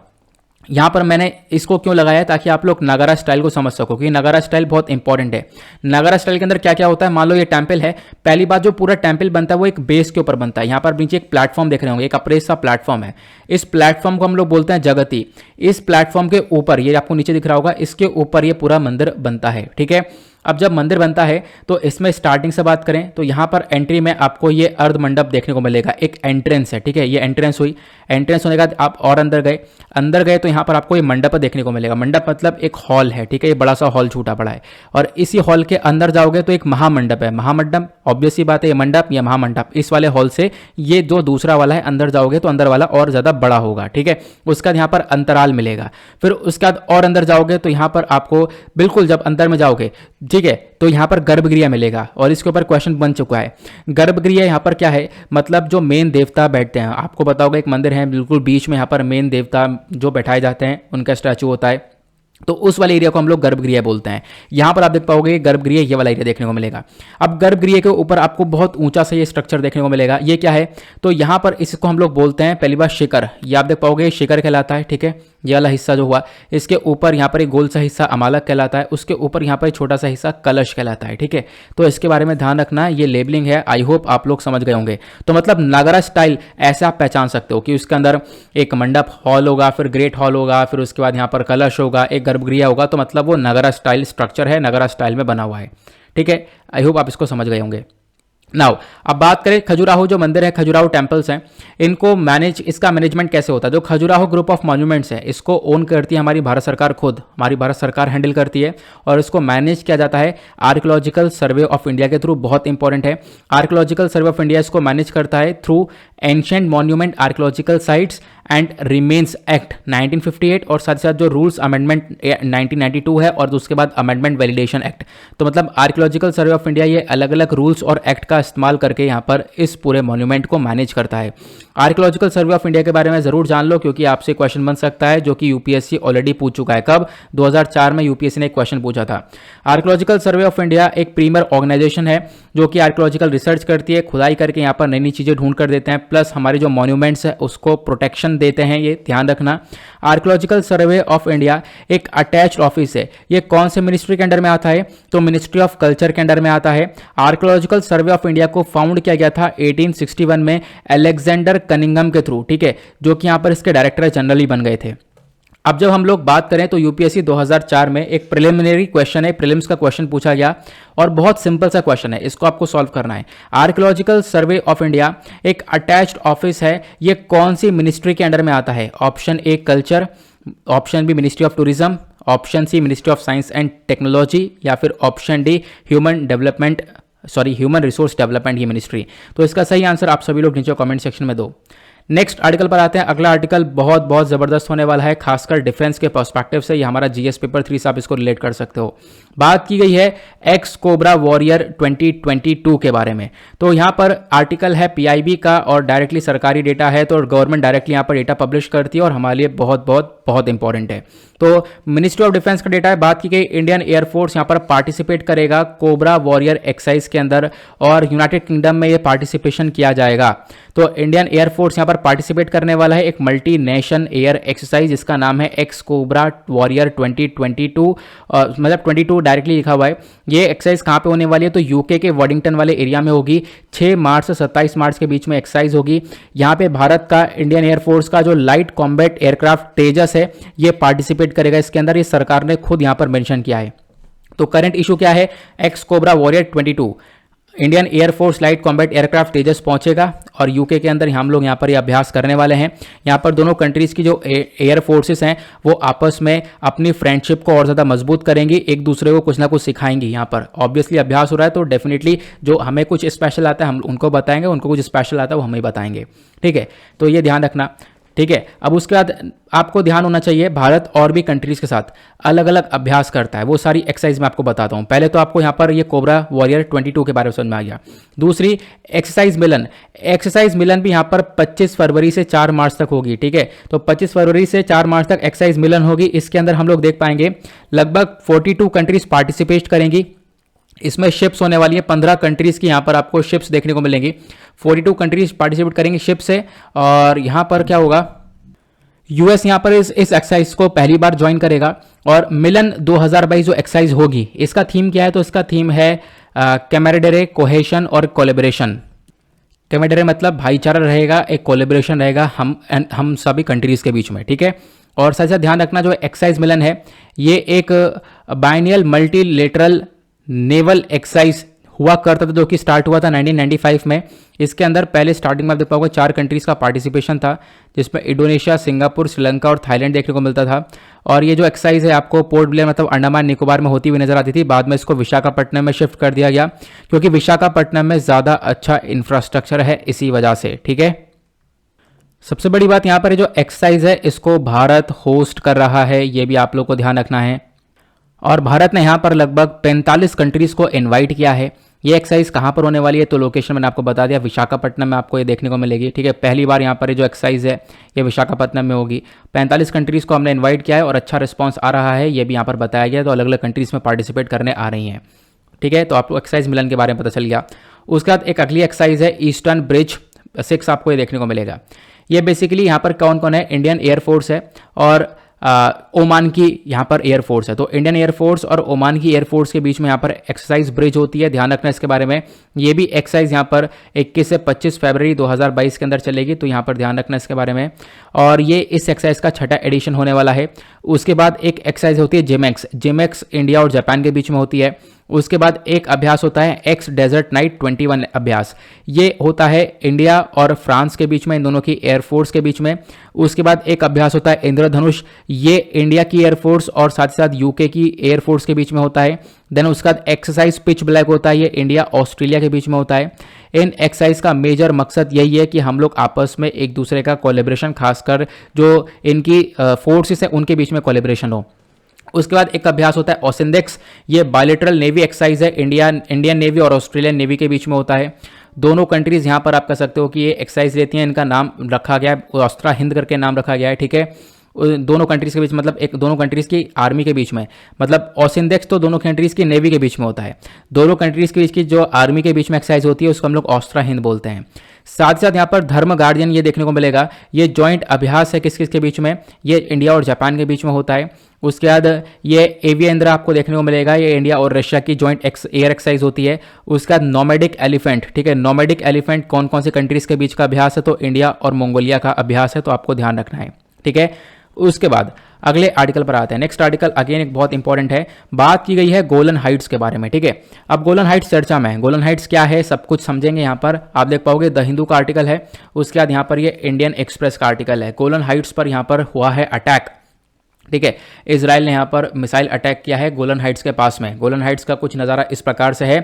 यहाँ पर मैंने इसको क्यों लगाया है ताकि आप लोग नगारा स्टाइल को समझ सको, क्योंकि नगारा स्टाइल बहुत इंपॉर्टेंट है। नगारा स्टाइल के अंदर क्या क्या होता है, मान लो ये टेम्पल है, पहली बात जो पूरा टेम्पल बनता है वो एक बेस के ऊपर बनता है। यहाँ पर नीचे एक प्लेटफॉर्म देख रहे होंगे, एक अप्रेस सा प्लेटफॉर्म है। इस प्लेटफॉर्म को हम लोग बोलते हैं जगती। इस प्लेटफॉर्म के ऊपर, ये आपको नीचे दिख रहा होगा, इसके ऊपर ये पूरा मंदिर बनता है। ठीक है, अब जब मंदिर बनता है तो इसमें स्टार्टिंग से बात करें तो यहाँ पर एंट्री में आपको ये अर्ध मंडप देखने को मिलेगा, एक एंट्रेंस है। ठीक है, ये एंट्रेंस हुई, एंट्रेंस होने के बाद आप और अंदर गए तो यहाँ पर आपको ये मंडप देखने को मिलेगा। मंडप मतलब एक हॉल है। ठीक है, ये बड़ा सा हॉल छूटा पड़ा है, और इसी हॉल के अंदर जाओगे तो एक महामंडप है। महामंडप ऑब्वियस ही बात है, ये मंडप या महामंडप, इस वाले हॉल से ये जो दूसरा वाला है अंदर जाओगे तो अंदर वाला और ज़्यादा बड़ा होगा। ठीक है, उसके बाद यहाँ पर अंतराल मिलेगा, फिर उसके बाद और अंदर जाओगे तो यहाँ पर आपको बिल्कुल जब अंदर में जाओगे, ठीक है, तो यहाँ पर गर्भगृह मिलेगा। और इसके ऊपर क्वेश्चन बन चुका है, गर्भगृह यहाँ पर क्या है, मतलब जो मेन देवता बैठते हैं। आपको बताओगे एक मंदिर है बिल्कुल बीच में, यहाँ पर मेन देवता जो बैठाए जाते हैं उनका स्टैचू होता है, तो उस वाले एरिया को हम लोग गर्भगृह बोलते हैं। यहाँ पर आप देख पाओगे गर्भगृह ये वाला एरिया देखने को मिलेगा। अब गर्भगृह के ऊपर आपको बहुत ऊंचा सा ये स्ट्रक्चर देखने को मिलेगा। ये क्या है, तो यहाँ पर इसको हम लोग बोलते हैं पहली बार शिखर। ये आप देख पाओगे शिखर कहलाता है। ठीक है, ये वाला हिस्सा जो हुआ, इसके ऊपर यहाँ पर एक गोल सा हिस्सा अमालक कहलाता है, उसके ऊपर यहाँ पर एक छोटा सा हिस्सा कलश कहलाता है। ठीक है, तो इसके बारे में ध्यान रखना, ये लेबलिंग है, आई होप आप लोग समझ गए होंगे। तो मतलब नागरा स्टाइल ऐसे आप पहचान सकते हो कि उसके अंदर एक मंडप हॉल होगा, फिर ग्रेट हॉल होगा, फिर उसके बाद यहाँ पर कलश होगा, एक गर्भगृह होगा, तो मतलब वो नगारा स्टाइल स्ट्रक्चर है, नगारा स्टाइल में बना हुआ है। ठीक है, आई होप आप इसको समझ गए होंगे। नाउ अब बात करें खजुराहो जो मंदिर है, खजुराहो टेम्पल्स हैं, इनको इसका मैनेजमेंट कैसे होता है। जो खजुराहो ग्रुप ऑफ मॉन्यूमेंट्स है इसको ओन करती है हमारी भारत सरकार खुद, हमारी भारत सरकार हैंडल करती है, और इसको मैनेज किया जाता है आर्कियोलॉजिकल सर्वे ऑफ इंडिया के थ्रू। बहुत इंपॉर्टेंट है, आर्कियोलॉजिकल सर्वे ऑफ इंडिया इसको मैनेज करता है through ancient monument archaeological sites and remains act 1958, और साथ ही साथ जो रूल्स अमेंडमेंट 1992 है, और उसके बाद अमेंडमेंट वैलिडेशन एक्ट। तो मतलब आर्कियोलॉजिकल सर्वे ऑफ इंडिया ये अलग अलग रूल्स और एक्ट का इस्तेमाल करके यहाँ पर इस पूरे मॉन्यूमेंट को मैनेज करता है। आर्कियोलॉजिकल सर्वे ऑफ इंडिया के बारे में जरूर जान लो, क्योंकि आपसे क्वेश्चन बन सकता है, जो कि यूपीएससी ऑलरेडी पूछ चुका है। कब? 2004 में यूपीएससी ने एक क्वेश्चन पूछा था। आर्कियोलॉजिकल सर्वे ऑफ इंडिया एक प्रीमियर ऑर्गेनाइजेशन है जो कि आर्कियोलॉजिकल रिसर्च करती है, खुदाई करके यहाँ पर नई नई चीज़ें ढूंढ कर देते हैं, प्लस हमारे जो मॉन्यूमेंट्स है उसको प्रोटेक्शन देते हैं, ये ध्यान रखना। आर्कियोलॉजिकल सर्वे ऑफ इंडिया एक अटैच्ड ऑफिस है। ये कौन से मिनिस्ट्री के अंडर में आता है? तो मिनिस्ट्री ऑफ कल्चर के अंडर में आता है। आर्कियोलॉजिकल सर्वे ऑफ इंडिया को फाउंड किया गया था 1861 में अलेक्जेंडर कनिंघम के थ्रू, ठीक है, जो कि यहाँ पर इसके डायरेक्टर जनरल ही बन गए थे। अब जब हम लोग बात करें तो यूपीएससी 2004 में एक प्रिलिमिनरी क्वेश्चन है, प्रीलिम्स का क्वेश्चन पूछा गया और बहुत सिंपल सा क्वेश्चन है, इसको आपको सॉल्व करना है। आर्कियोलॉजिकल सर्वे ऑफ इंडिया एक अटैच्ड ऑफिस है, ये कौन सी मिनिस्ट्री के अंडर में आता है? Option A culture, option B ministry of tourism, option C ministry of science and technology, या फिर option D human resource development की मिनिस्ट्री। तो इसका सही आंसर आप सभी लोग नीचे कमेंट सेक्शन में दो। नेक्स्ट आर्टिकल पर आते हैं। अगला आर्टिकल बहुत बहुत जबरदस्त होने वाला है, खासकर डिफेंस के पर्सपेक्टिव से। ये हमारा जीएस पेपर 3 से आप इसको रिलेट कर सकते हो। बात की गई है एक्स कोबरा वॉरियर 2022 के बारे में। तो यहाँ पर आर्टिकल है पीआईबी का और डायरेक्टली सरकारी डेटा है, तो गवर्नमेंट डायरेक्टली यहाँ पर डेटा पब्लिश करती है और हमारे लिए बहुत बहुत बहुत इंपॉर्टेंट है। तो मिनिस्ट्री ऑफ डिफेंस का डेटा है। बात की गई इंडियन एयरफोर्स यहाँ पर पार्टिसिपेट करेगा कोबरा वॉरियर एक्सरसाइज के अंदर और यूनाइटेड किंगडम में ये पार्टिसिपेशन किया जाएगा। तो इंडियन एयरफोर्स यहाँ पर पार्टिसिपेट करने वाला है एक मल्टी नेशन एयर एक्सरसाइज, जिसका नाम है एक्स कोबरा वॉरियर 2022, मतलब 22 डायरेक्टली लिखा हुआ है। ये एक्सरसाइज कहाँ पे होने वाली है? तो यूके के वॉडिंगटन वाले एरिया में होगी। 6 मार्च से 27 मार्च के बीच में एक्सरसाइज होगी। यहाँ पे भारत का इंडियन एयरफोर्स का जो लाइट कॉम्बैट एयरक्राफ्ट तेजस है ये पार्टिसिपेट करेगा इसके अंदर, ये सरकार ने खुद यहाँ पर मेंशन किया है। तो करंट इशू क्या है? Ex Cobra Warrior 22 Indian air force light combat aircraft Tejas पहुंचेगा और यूके के अंदर हम लोग यहाँ पर ये अभ्यास करने वाले हैं। यहाँ पर दोनों कंट्रीज की जो एयर फोर्सेस हैं वो आपस में अपनी फ्रेंडशिप को और ज़्यादा मजबूत करेंगी, एक दूसरे को कुछ ना कुछ सिखाएंगी। यहाँ पर ऑब्वियसली अभ्यास हो रहा है तो डेफिनेटली जो हमें कुछ स्पेशल आता है हम उनको बताएंगे, उनको कुछ स्पेशल आता है वो हमें बताएंगे, ठीक है। तो ये ध्यान रखना, ठीक है। अब उसके बाद आपको ध्यान होना चाहिए भारत और भी कंट्रीज के साथ अलग अलग अभ्यास करता है, वो सारी एक्सरसाइज मैं आपको बताता हूं। पहले तो आपको यहां पर ये कोबरा वॉरियर 22 के बारे में समझ में आ गया। दूसरी एक्सरसाइज मिलन, एक्सरसाइज मिलन भी यहां पर 25 फरवरी से 4 मार्च तक होगी, ठीक है। तो 25 फरवरी से 4 मार्च तक एक्सरसाइज मिलन होगी। इसके अंदर हम लोग देख पाएंगे लगभग 42 कंट्रीज पार्टिसिपेट करेंगी। इसमें शिप्स होने वाली है 15 कंट्रीज की, यहाँ पर आपको शिप्स देखने को मिलेंगी। 42 कंट्रीज पार्टिसिपेट करेंगे शिप से। और यहाँ पर क्या होगा, यूएस यहाँ पर इस एक्सरसाइज को पहली बार ज्वाइन करेगा। और मिलन 2022 जो एक्सरसाइज होगी इसका थीम क्या है? तो इसका थीम है कैमरेडरे, कोहेशन और कोलेबरेशन। कैमरेडरे मतलब भाईचारा रहेगा, एक कोलेबरेशन रहेगा हम सभी कंट्रीज के बीच में, ठीक है। और साथ साथ ध्यान रखना जो एक्सरसाइज मिलन है ये एक बाइनियल मल्टीलेटरल नेवल एक्सरसाइज हुआ करता था, जो कि स्टार्ट हुआ था 1995 में। इसके अंदर पहले स्टार्टिंग में आप देख पाओगे 4 कंट्रीज का पार्टिसिपेशन था, जिसमें इंडोनेशिया, सिंगापुर, श्रीलंका और थाईलैंड देखने को मिलता था। और ये जो एक्सरसाइज है आपको पोर्ट ब्लेयर मतलब अंडमान निकोबार में होती हुई नजर आती थी। बाद में इसको विशाखापट्टनम में शिफ्ट कर दिया गया, क्योंकि विशाखापट्टनम में ज़्यादा अच्छा इंफ्रास्ट्रक्चर है इसी वजह से, ठीक है। सबसे बड़ी बात यहाँ पर जो एक्सरसाइज है इसको भारत होस्ट कर रहा है, ये भी आप लोग को ध्यान रखना है। और भारत ने यहाँ पर लगभग 45 कंट्रीज को इनवाइट किया है। ये एक्सरसाइज कहाँ पर होने वाली है? तो लोकेशन मैंने आपको बता दिया, विशाखापट्टनम में आपको ये देखने को मिलेगी, ठीक है। पहली बार यहाँ पर ये जो एक्सरसाइज है ये विशाखापट्टनम में होगी। 45 कंट्रीज को हमने इन्वाइट किया है और अच्छा रिस्पॉन्स आ रहा है, ये भी यहाँ पर बताया गया है। तो अलग अलग कंट्रीज में पार्टिसिपेट करने आ रही हैं, ठीक है। तो आपको एक्सरसाइज मिलन के बारे में पता चल गया। उसके बाद एक अगली एक्सरसाइज है ईस्टर्न ब्रिज 6, आपको ये देखने को मिलेगा। ये बेसिकली यहाँ पर कौन कौन है? इंडियन एयरफोर्स है और ओमान की यहाँ पर एयरफोर्स है। तो इंडियन एयरफोर्स और ओमान की एयरफोर्स के बीच में यहाँ पर एक्सरसाइज ब्रिज होती है, ध्यान रखना इसके बारे में। ये भी एक्सरसाइज यहाँ पर 21 से 25 फरवरी 2022 के अंदर चलेगी, तो यहाँ पर ध्यान रखना इसके बारे में। और ये इस एक्सरसाइज का 6ठा एडिशन होने वाला है। उसके बाद एक एक्सरसाइज होती है जिमेक्स इंडिया और जापान के बीच में होती है। उसके बाद एक अभ्यास होता है एक्स डेजर्ट नाइट 21 अभ्यास, ये होता है इंडिया और फ्रांस के बीच में, इन दोनों की एयरफोर्स के बीच में। उसके बाद एक अभ्यास होता है इंद्रधनुष, ये इंडिया की एयरफोर्स और साथ ही साथ यूके की एयरफोर्स के बीच में होता है। देन उसके बाद एक्सरसाइज पिच ब्लैक होता है, ये इंडिया ऑस्ट्रेलिया के बीच में होता है। इन एक्सरसाइज का मेजर मकसद यही है कि हम लोग आपस में एक दूसरे का कोलेब्रेशन, खासकर जो इनकी फोर्सेस है उनके बीच में कोलेब्रेशन हो। उसके बाद एक अभ्यास होता है ओसिंडेक्स, ये बायलैटरल नेवी एक्सरसाइज है, इंडियन नेवी और ऑस्ट्रेलियन नेवी के बीच में होता है। दोनों कंट्रीज़ यहाँ पर आप कह सकते हो कि ये एक्सरसाइज लेती हैं, इनका नाम रखा गया है ऑस्ट्रा हिंद करके नाम रखा गया है, ठीक है। दोनों कंट्रीज़ के बीच मतलब एक दोनों कंट्रीज़ की आर्मी के बीच में, मतलब ऑसिंडेक्स तो दोनों कंट्रीज़ की नेवी के बीच में होता है, दोनों कंट्रीज़ के बीच की जो आर्मी के बीच में एक्सरसाइज होती है उसको हम लोग ऑस्ट्रा हिंद बोलते हैं। साथ ही साथ यहाँ पर धर्म गार्डियन ये देखने को मिलेगा, ये जॉइंट अभ्यास है किस किस के बीच में, ये इंडिया और जापान के बीच में होता है। उसके बाद ये एवियंद्रा आपको देखने को मिलेगा, ये इंडिया और रशिया की जॉइंट एयर एक्सरसाइज होती है। उसके बाद नोमैडिक एलिफेंट, ठीक है, नोमैडिक एलिफेंट कौन कौन से कंट्रीज़ के बीच का अभ्यास है, तो इंडिया और मंगोलिया का अभ्यास है, तो आपको ध्यान रखना है, ठीक है। उसके बाद अगले आर्टिकल पर आते हैं। नेक्स्ट आर्टिकल अगेन एक बहुत इंपॉर्टेंट है, बात की गई है गोलन हाइट्स के बारे में, ठीक है। अब गोलन हाइट्स चर्चा में है, गोलन हाइट्स क्या है सब कुछ समझेंगे यहाँ पर। आप देख पाओगे द हिंदू का आर्टिकल है, उसके बाद यहाँ पर ये इंडियन एक्सप्रेस का आर्टिकल है। गोलन हाइट्स पर यहाँ पर हुआ है अटैक, ठीक है। इजराइल ने यहाँ पर मिसाइल अटैक किया है गोलन हाइट्स के पास में। गोलन हाइट्स का कुछ नज़ारा इस प्रकार से है।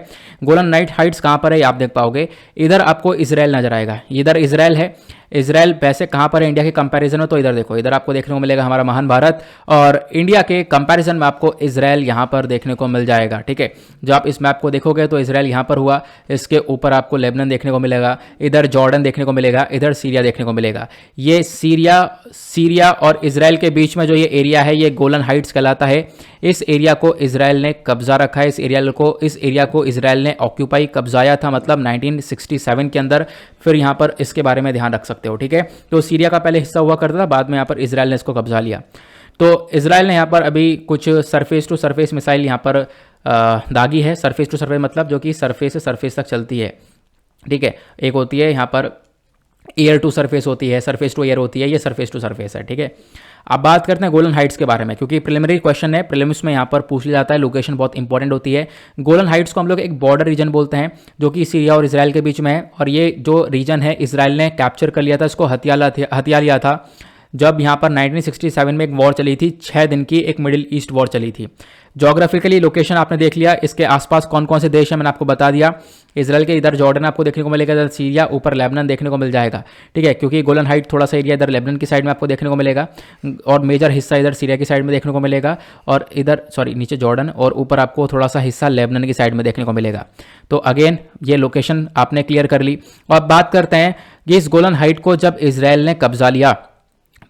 गोलन नाइट हाइट्स कहाँ पर है आप देख पाओगे, इधर आपको इजराइल नजर आएगा, इधर इजराइल है। इजराइल वैसे कहाँ पर है इंडिया के कंपैरिजन में, तो इधर देखो, इधर आपको देखने को मिलेगा हमारा महान भारत, और इंडिया के कंपैरिजन में आपको इजराइल यहाँ पर देखने को मिल जाएगा, ठीक है। जो आप इस मैप को देखोगे तो इजराइल यहाँ पर हुआ, इसके ऊपर आपको लेबनान देखने को मिलेगा, इधर जॉर्डन देखने को मिलेगा, इधर सीरिया देखने को मिलेगा। ये सीरिया और इजराइल के बीच में जो ये एरिया है ये गोलन हाइट्स कहलाता है। इस एरिया को इजराइल ने कब्जा रखा है, इस एरिया को इजराइल ने ऑक्यूपाई कब्जाया था, मतलब 1967 के अंदर। फिर यहाँ पर इसके बारे में ध्यान रख सकते हो, ठीक है। तो सीरिया का पहले हिस्सा हुआ करता था, बाद में यहाँ पर इजराइल ने इसको कब्जा लिया। तो इजराइल ने यहाँ पर अभी कुछ सरफेस टू सरफेस मिसाइल यहाँ पर दागी है। सरफेस टू सरफेस मतलब जो कि सरफेस से सरफेस तक चलती है, ठीक है। एक होती है यहाँ पर एयर टू सरफेस होती है, सरफेस टू एयर होती है, ये सरफेस टू सरफेस है, ठीक है। अब बात करते हैं गोलन हाइट्स के बारे में, क्योंकि प्रिलिमिनरी क्वेश्चन है, प्रीलिम्स में यहाँ पर पूछ लिया जाता है, लोकेशन बहुत इंपॉर्टेंट होती है। गोलन हाइट्स को हम लोग एक बॉर्डर रीजन बोलते हैं जो कि सीरिया और इजराइल के बीच में है, और ये जो रीजन है इजराइल ने कैप्चर कर लिया था, इसको हथिया लिया था जब यहाँ पर 1967 में एक वॉर चली थी, 6 दिन की एक मिडिल ईस्ट वॉर चली थी। ज्योग्राफिकली लोकेशन आपने देख लिया, इसके आसपास कौन कौन से देश हैं मैंने आपको बता दिया। इजराइल के इधर जॉर्डन आपको देखने को मिलेगा, इधर सीरिया, ऊपर लेबनान देखने को मिल जाएगा, ठीक है, क्योंकि गोलन हाइट थोड़ा सा एरिया इधर लेबनान की साइड में आपको देखने को मिलेगा, और मेजर हिस्सा इधर सीरिया की साइड में देखने को मिलेगा, और इधर नीचे जॉर्डन, और ऊपर आपको थोड़ा सा हिस्सा लेबनान की साइड में देखने को मिलेगा। तो अगेन ये लोकेशन आपने क्लियर कर ली। और बात करते हैं कि इस गोलन हाइट को जब इजराइल ने कब्जा लिया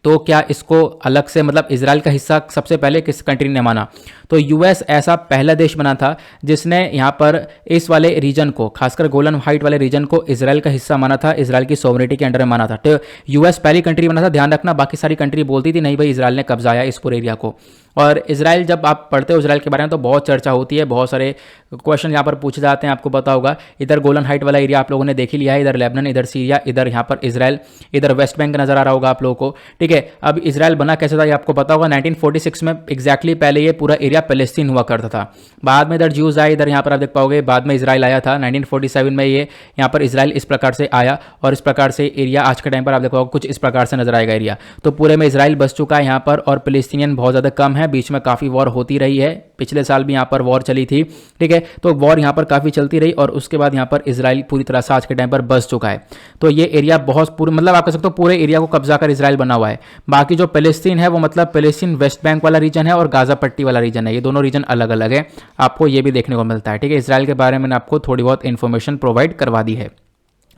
तो क्या इसको अलग से, मतलब इजराइल का हिस्सा सबसे पहले किस कंट्री ने माना, तो यूएस ऐसा पहला देश बना था जिसने यहाँ पर इस वाले रीजन को, खासकर गोलन हाइट वाले रीजन को इजराइल का हिस्सा माना था, इजराइल की सोवरेनिटी के अंडर में माना था। तो यूएस पहली कंट्री बना था, ध्यान रखना। बाकी सारी कंट्री बोलती थी नहीं भाई इजराइल ने कब्जाया इस पूरे एरिया को। और इजराइल जब आप पढ़ते हो इजराइल के बारे में तो बहुत चर्चा होती है, बहुत सारे क्वेश्चन यहाँ पर पूछे जाते हैं, आपको पता होगा। इधर गोलन हाइट वाला एरिया आप लोगों ने देख ही लिया है, इधर लेबनान, इधर सीरिया, इधर यहाँ पर इजराइल, इधर वेस्ट बैंक नजर आ रहा होगा आप लोगों को, ठीक है। अब इजराइल बना कैसे था ये आपको पता होगा। 1946 में एग्जैक्टली पहले ये पूरा एरिया पैलेस्टीन हुआ करता था, बाद में इधर ज्यूज आए, इधर यहाँ पर आप देख पाओगे बाद में इजराइल आया था। 1947 में ये यहाँ पर इजराइल इस प्रकार से आया, और इस प्रकार से एरिया आज के टाइम पर आप देख पाओगे कुछ इस प्रकार से नजर आएगा एरिया। तो पूरे में इजराइल बस चुका है यहाँ पर, और पैलेस्टीनियन बहुत ज़्यादा कम है, बीच में काफ़ी वॉर होती रही है, पिछले साल भी यहाँ पर वॉर चली थी, ठीक है। तो वॉर यहाँ पर काफ़ी चलती रही, और उसके बाद यहाँ पर इजराइल पूरी तरह से आज के टाइम पर बस चुका है। तो ये एरिया बहुत पूरे, मतलब आप कह सकते हो पूरे एरिया को कब्जा कर इजराइल बना हुआ है। बाकी जो पैलेस्टीन है वो मतलब पैलेस्टीन वेस्ट बैंक वाला रीजन है और गाजा पट्टी वाला रीजन है, ये दोनों रीजन अलग अलग है, आपको ये भी देखने को मिलता है, ठीक है। इजराइल के बारे में मैंने आपको थोड़ी बहुत इंफॉर्मेशन प्रोवाइड करवा दी है।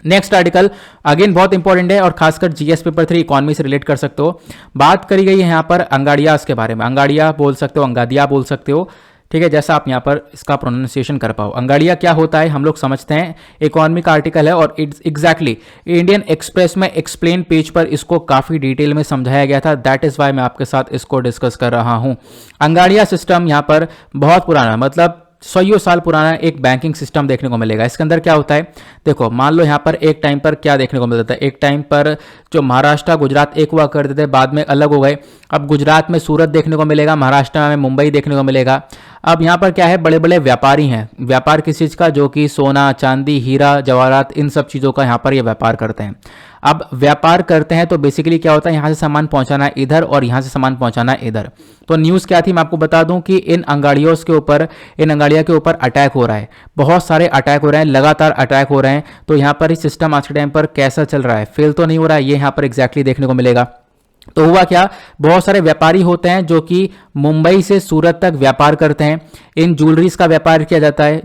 नेक्स्ट आर्टिकल अगेन बहुत इंपॉर्टेंट है, और खासकर जीएस पेपर 3 इकोनॉमी से रिलेट कर सकते हो। बात करी गई है यहाँ पर अंगाडियास के बारे में, अंगाडिया बोल सकते हो, अंगादिया बोल सकते हो, ठीक है, जैसा आप यहाँ पर इसका प्रोनाउंसिएशन कर पाओ। अंगाडिया क्या होता है हम लोग समझते हैं, इकोनॉमी का आर्टिकल है, और एग्जैक्टली इंडियन एक्सप्रेस में एक्सप्लेन पेज पर इसको काफ़ी डिटेल में समझाया गया था, दैट इज़ वाई मैं आपके साथ इसको डिस्कस कर रहा हूँ। अंगाडिया सिस्टम यहाँ पर बहुत पुराना, मतलब 100 साल पुराना एक बैंकिंग सिस्टम देखने को मिलेगा। इसके अंदर क्या होता है, देखो मान लो यहाँ पर एक टाइम पर क्या देखने को मिलता था, एक टाइम पर जो महाराष्ट्र गुजरात एक हुआ करते थे, बाद में अलग हो गए। अब गुजरात में सूरत देखने को मिलेगा, महाराष्ट्र में मुंबई देखने को मिलेगा। अब यहाँ पर क्या है, बड़े बड़े व्यापारी हैं, व्यापार किस चीज़ का, जो कि सोना चांदी हीरा जवाहरात इन सब चीज़ों का यहाँ पर ये व्यापार करते हैं। अब व्यापार करते हैं तो बेसिकली क्या होता है, यहाँ से सामान पहुँचाना इधर और यहाँ से सामान पहुँचाना इधर। तो न्यूज़ क्या थी मैं आपको बता दूं कि इन अंगाड़ियों के ऊपर अटैक हो रहा है, बहुत सारे अटैक हो रहे हैं, लगातार अटैक हो रहे हैं। तो यहाँ पर ही सिस्टम आज के टाइम पर कैसा चल रहा है, फेल तो नहीं हो रहा है, ये यहाँ पर एग्जैक्टली देखने को मिलेगा। तो हुआ क्या, बहुत सारे व्यापारी होते हैं जो कि मुंबई से सूरत तक व्यापार करते हैं। इन ज्वेलरीज का व्यापार किया जाता है,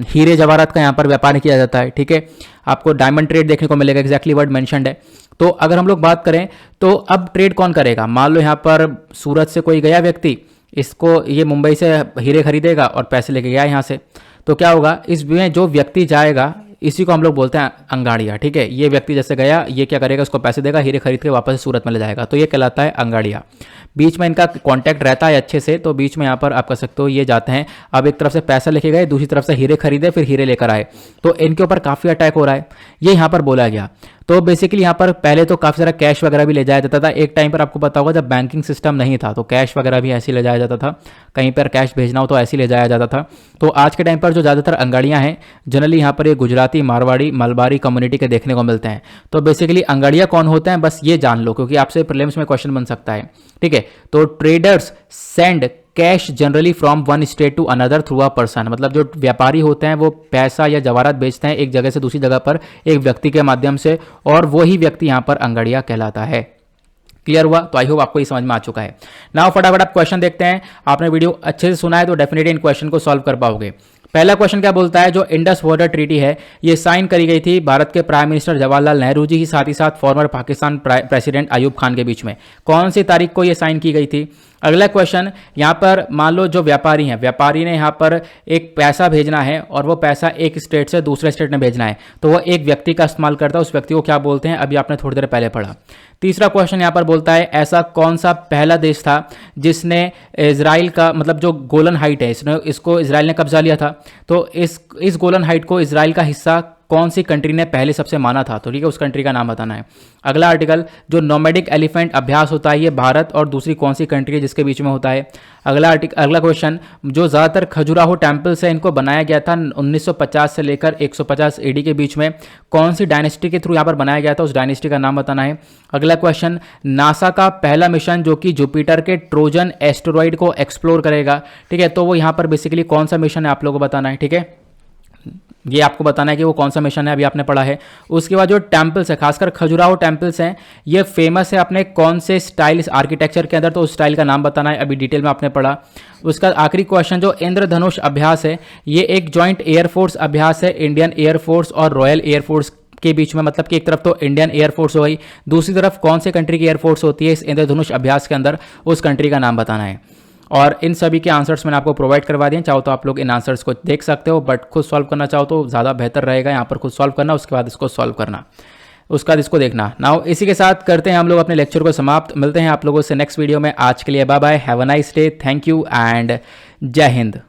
हीरे जवाहरात का यहाँ पर व्यापार किया जाता है। ठीक है, आपको डायमंड ट्रेड देखने को मिलेगा, एग्जैक्टली वर्ड मेंशन्ड है। तो अगर हम लोग बात करें तो अब ट्रेड कौन करेगा, मान लो यहाँ पर सूरत से कोई गया व्यक्ति, इसको ये मुंबई से हीरे खरीदेगा और पैसे लेके गया यहाँ से, तो क्या होगा, इसमें जो व्यक्ति जाएगा इसी को हम लोग बोलते हैं अंगाड़िया। ठीक है, ये व्यक्ति जैसे गया, ये क्या करेगा, उसको पैसे देगा, हीरे खरीद के वापस सूरत में ले जाएगा, तो ये कहलाता है अंगाड़िया। बीच में इनका कांटेक्ट रहता है अच्छे से, तो बीच में यहाँ पर आप कह सकते हो ये जाते हैं, अब एक तरफ से पैसा लेके गए, दूसरी तरफ से हीरे खरीदे, फिर हीरे लेकर आए, तो इनके ऊपर काफ़ी अटैक हो रहा है, ये यहाँ पर बोला गया। तो बेसिकली यहाँ पर पहले तो काफ़ी सारा कैश वगैरह भी ले जाया जाता था। एक टाइम पर आपको पता होगा जब बैंकिंग सिस्टम नहीं था तो कैश वगैरह भी ऐसे ले जाया जाता था, कहीं पर कैश भेजना हो तो ऐसे ले जाया जाता था। तो आज के टाइम पर जो ज़्यादातर अंगाड़ियाँ हैं जनरली यहाँ पर ये गुजराती, मारवाड़ी, मलबारी कम्युनिटी के देखने को मिलते हैं। तो बेसिकली अंगाड़िया कौन होते हैं बस ये जान लो, क्योंकि आपसे प्रीलिम्स में क्वेश्चन बन सकता है। ठीक है, तो traders send cash generally from one state to another through a person, मतलब जो व्यापारी होते हैं वो पैसा या जवाहरात बेचते हैं एक जगह से दूसरी जगह पर एक व्यक्ति के माध्यम से, और वही व्यक्ति यहाँ पर अंगाड़िया कहलाता है। क्लियर हुआ? तो आई होप आपको ये समझ में आ चुका है। नाउ फटाफट आप क्वेश्चन देखते हैं। आपने वीडियो अच्छे से सुना है तो डेफिनेटली इन क्वेश्चन को सॉल्व कर पाओगे। पहला क्वेश्चन क्या बोलता है, जो इंडस वाटर ट्रीटी है ये साइन करी गई थी भारत के प्राइम मिनिस्टर जवाहरलाल नेहरू जी, साथ ही साथ फॉर्मर पाकिस्तान प्रेसिडेंट अयूब खान के बीच में। कौन सी तारीख को ये साइन की गई थी? अगला क्वेश्चन, यहाँ पर मान लो जो व्यापारी हैं, व्यापारी ने यहाँ पर एक पैसा भेजना है और वो पैसा एक स्टेट से दूसरे स्टेट में भेजना है, तो वो एक व्यक्ति का इस्तेमाल करता है, उस व्यक्ति को क्या बोलते हैं, अभी आपने थोड़ी देर पहले पढ़ा। तीसरा क्वेश्चन यहाँ पर बोलता है ऐसा कौन सा पहला देश था जिसने इजराइल का, मतलब जो गोलन हाइट है इसको इजराइल ने कब्जा लिया था, तो इस गोलन हाइट को इजराइल का हिस्सा कौन सी कंट्री ने पहले सबसे माना था, तो ठीक है उस कंट्री का नाम बताना है। अगला आर्टिकल, जो नोमैडिक एलिफेंट अभ्यास होता है ये भारत और दूसरी कौन सी कंट्री है जिसके बीच में होता है। अगला क्वेश्चन, जो ज़्यादातर खजुराहो टेम्पल्स है इनको बनाया गया था 1950 से लेकर 150 एडी के बीच में, कौन सी डायनेस्टी के थ्रू यहाँ पर बनाया गया था, उस डायनेस्टी का नाम बताना है। अगला क्वेश्चन, नासा का पहला मिशन जो कि जुपिटर के ट्रोजन एस्टेरॉइड को एक्सप्लोर करेगा, ठीक है, तो वो यहाँ पर बेसिकली कौन सा मिशन है आप लोगों को बताना है। ठीक है, ये आपको बताना है कि वो कौन सा मिशन है, अभी आपने पढ़ा है। उसके बाद जो टेम्पल्स है, खासकर खजुराहो टेम्पल्स हैं, ये फेमस है अपने कौन से स्टाइल आर्किटेक्चर के अंदर, तो उस स्टाइल का नाम बताना है, अभी डिटेल में आपने पढ़ा। उसका आखिरी क्वेश्चन, जो इंद्रधनुष अभ्यास है ये एक जॉइंट एयरफोर्स अभ्यास है इंडियन एयरफोर्स और रॉयल एयरफोर्स के बीच में, मतलब कि एक तरफ तो इंडियन एयरफोर्स हो गई, दूसरी तरफ कौन से कंट्री की एयरफोर्स होती है इस इंद्रधनुष अभ्यास के अंदर, उस कंट्री का नाम बताना है। और इन सभी के आंसर्स मैंने आपको प्रोवाइड करवा दिए, चाहो तो आप लोग इन आंसर्स को देख सकते हो, बट खुद सॉल्व करना चाहो तो ज़्यादा बेहतर रहेगा, यहाँ पर खुद सॉल्व करना, उसके बाद इसको सॉल्व करना, उसके बाद इसको देखना। नाउ इसी के साथ करते हैं हम लोग अपने लेक्चर को समाप्त, मिलते हैं आप लोगों से नेक्स्ट वीडियो में। आज के लिए bye bye, have a nice day, thank you and जय हिंद।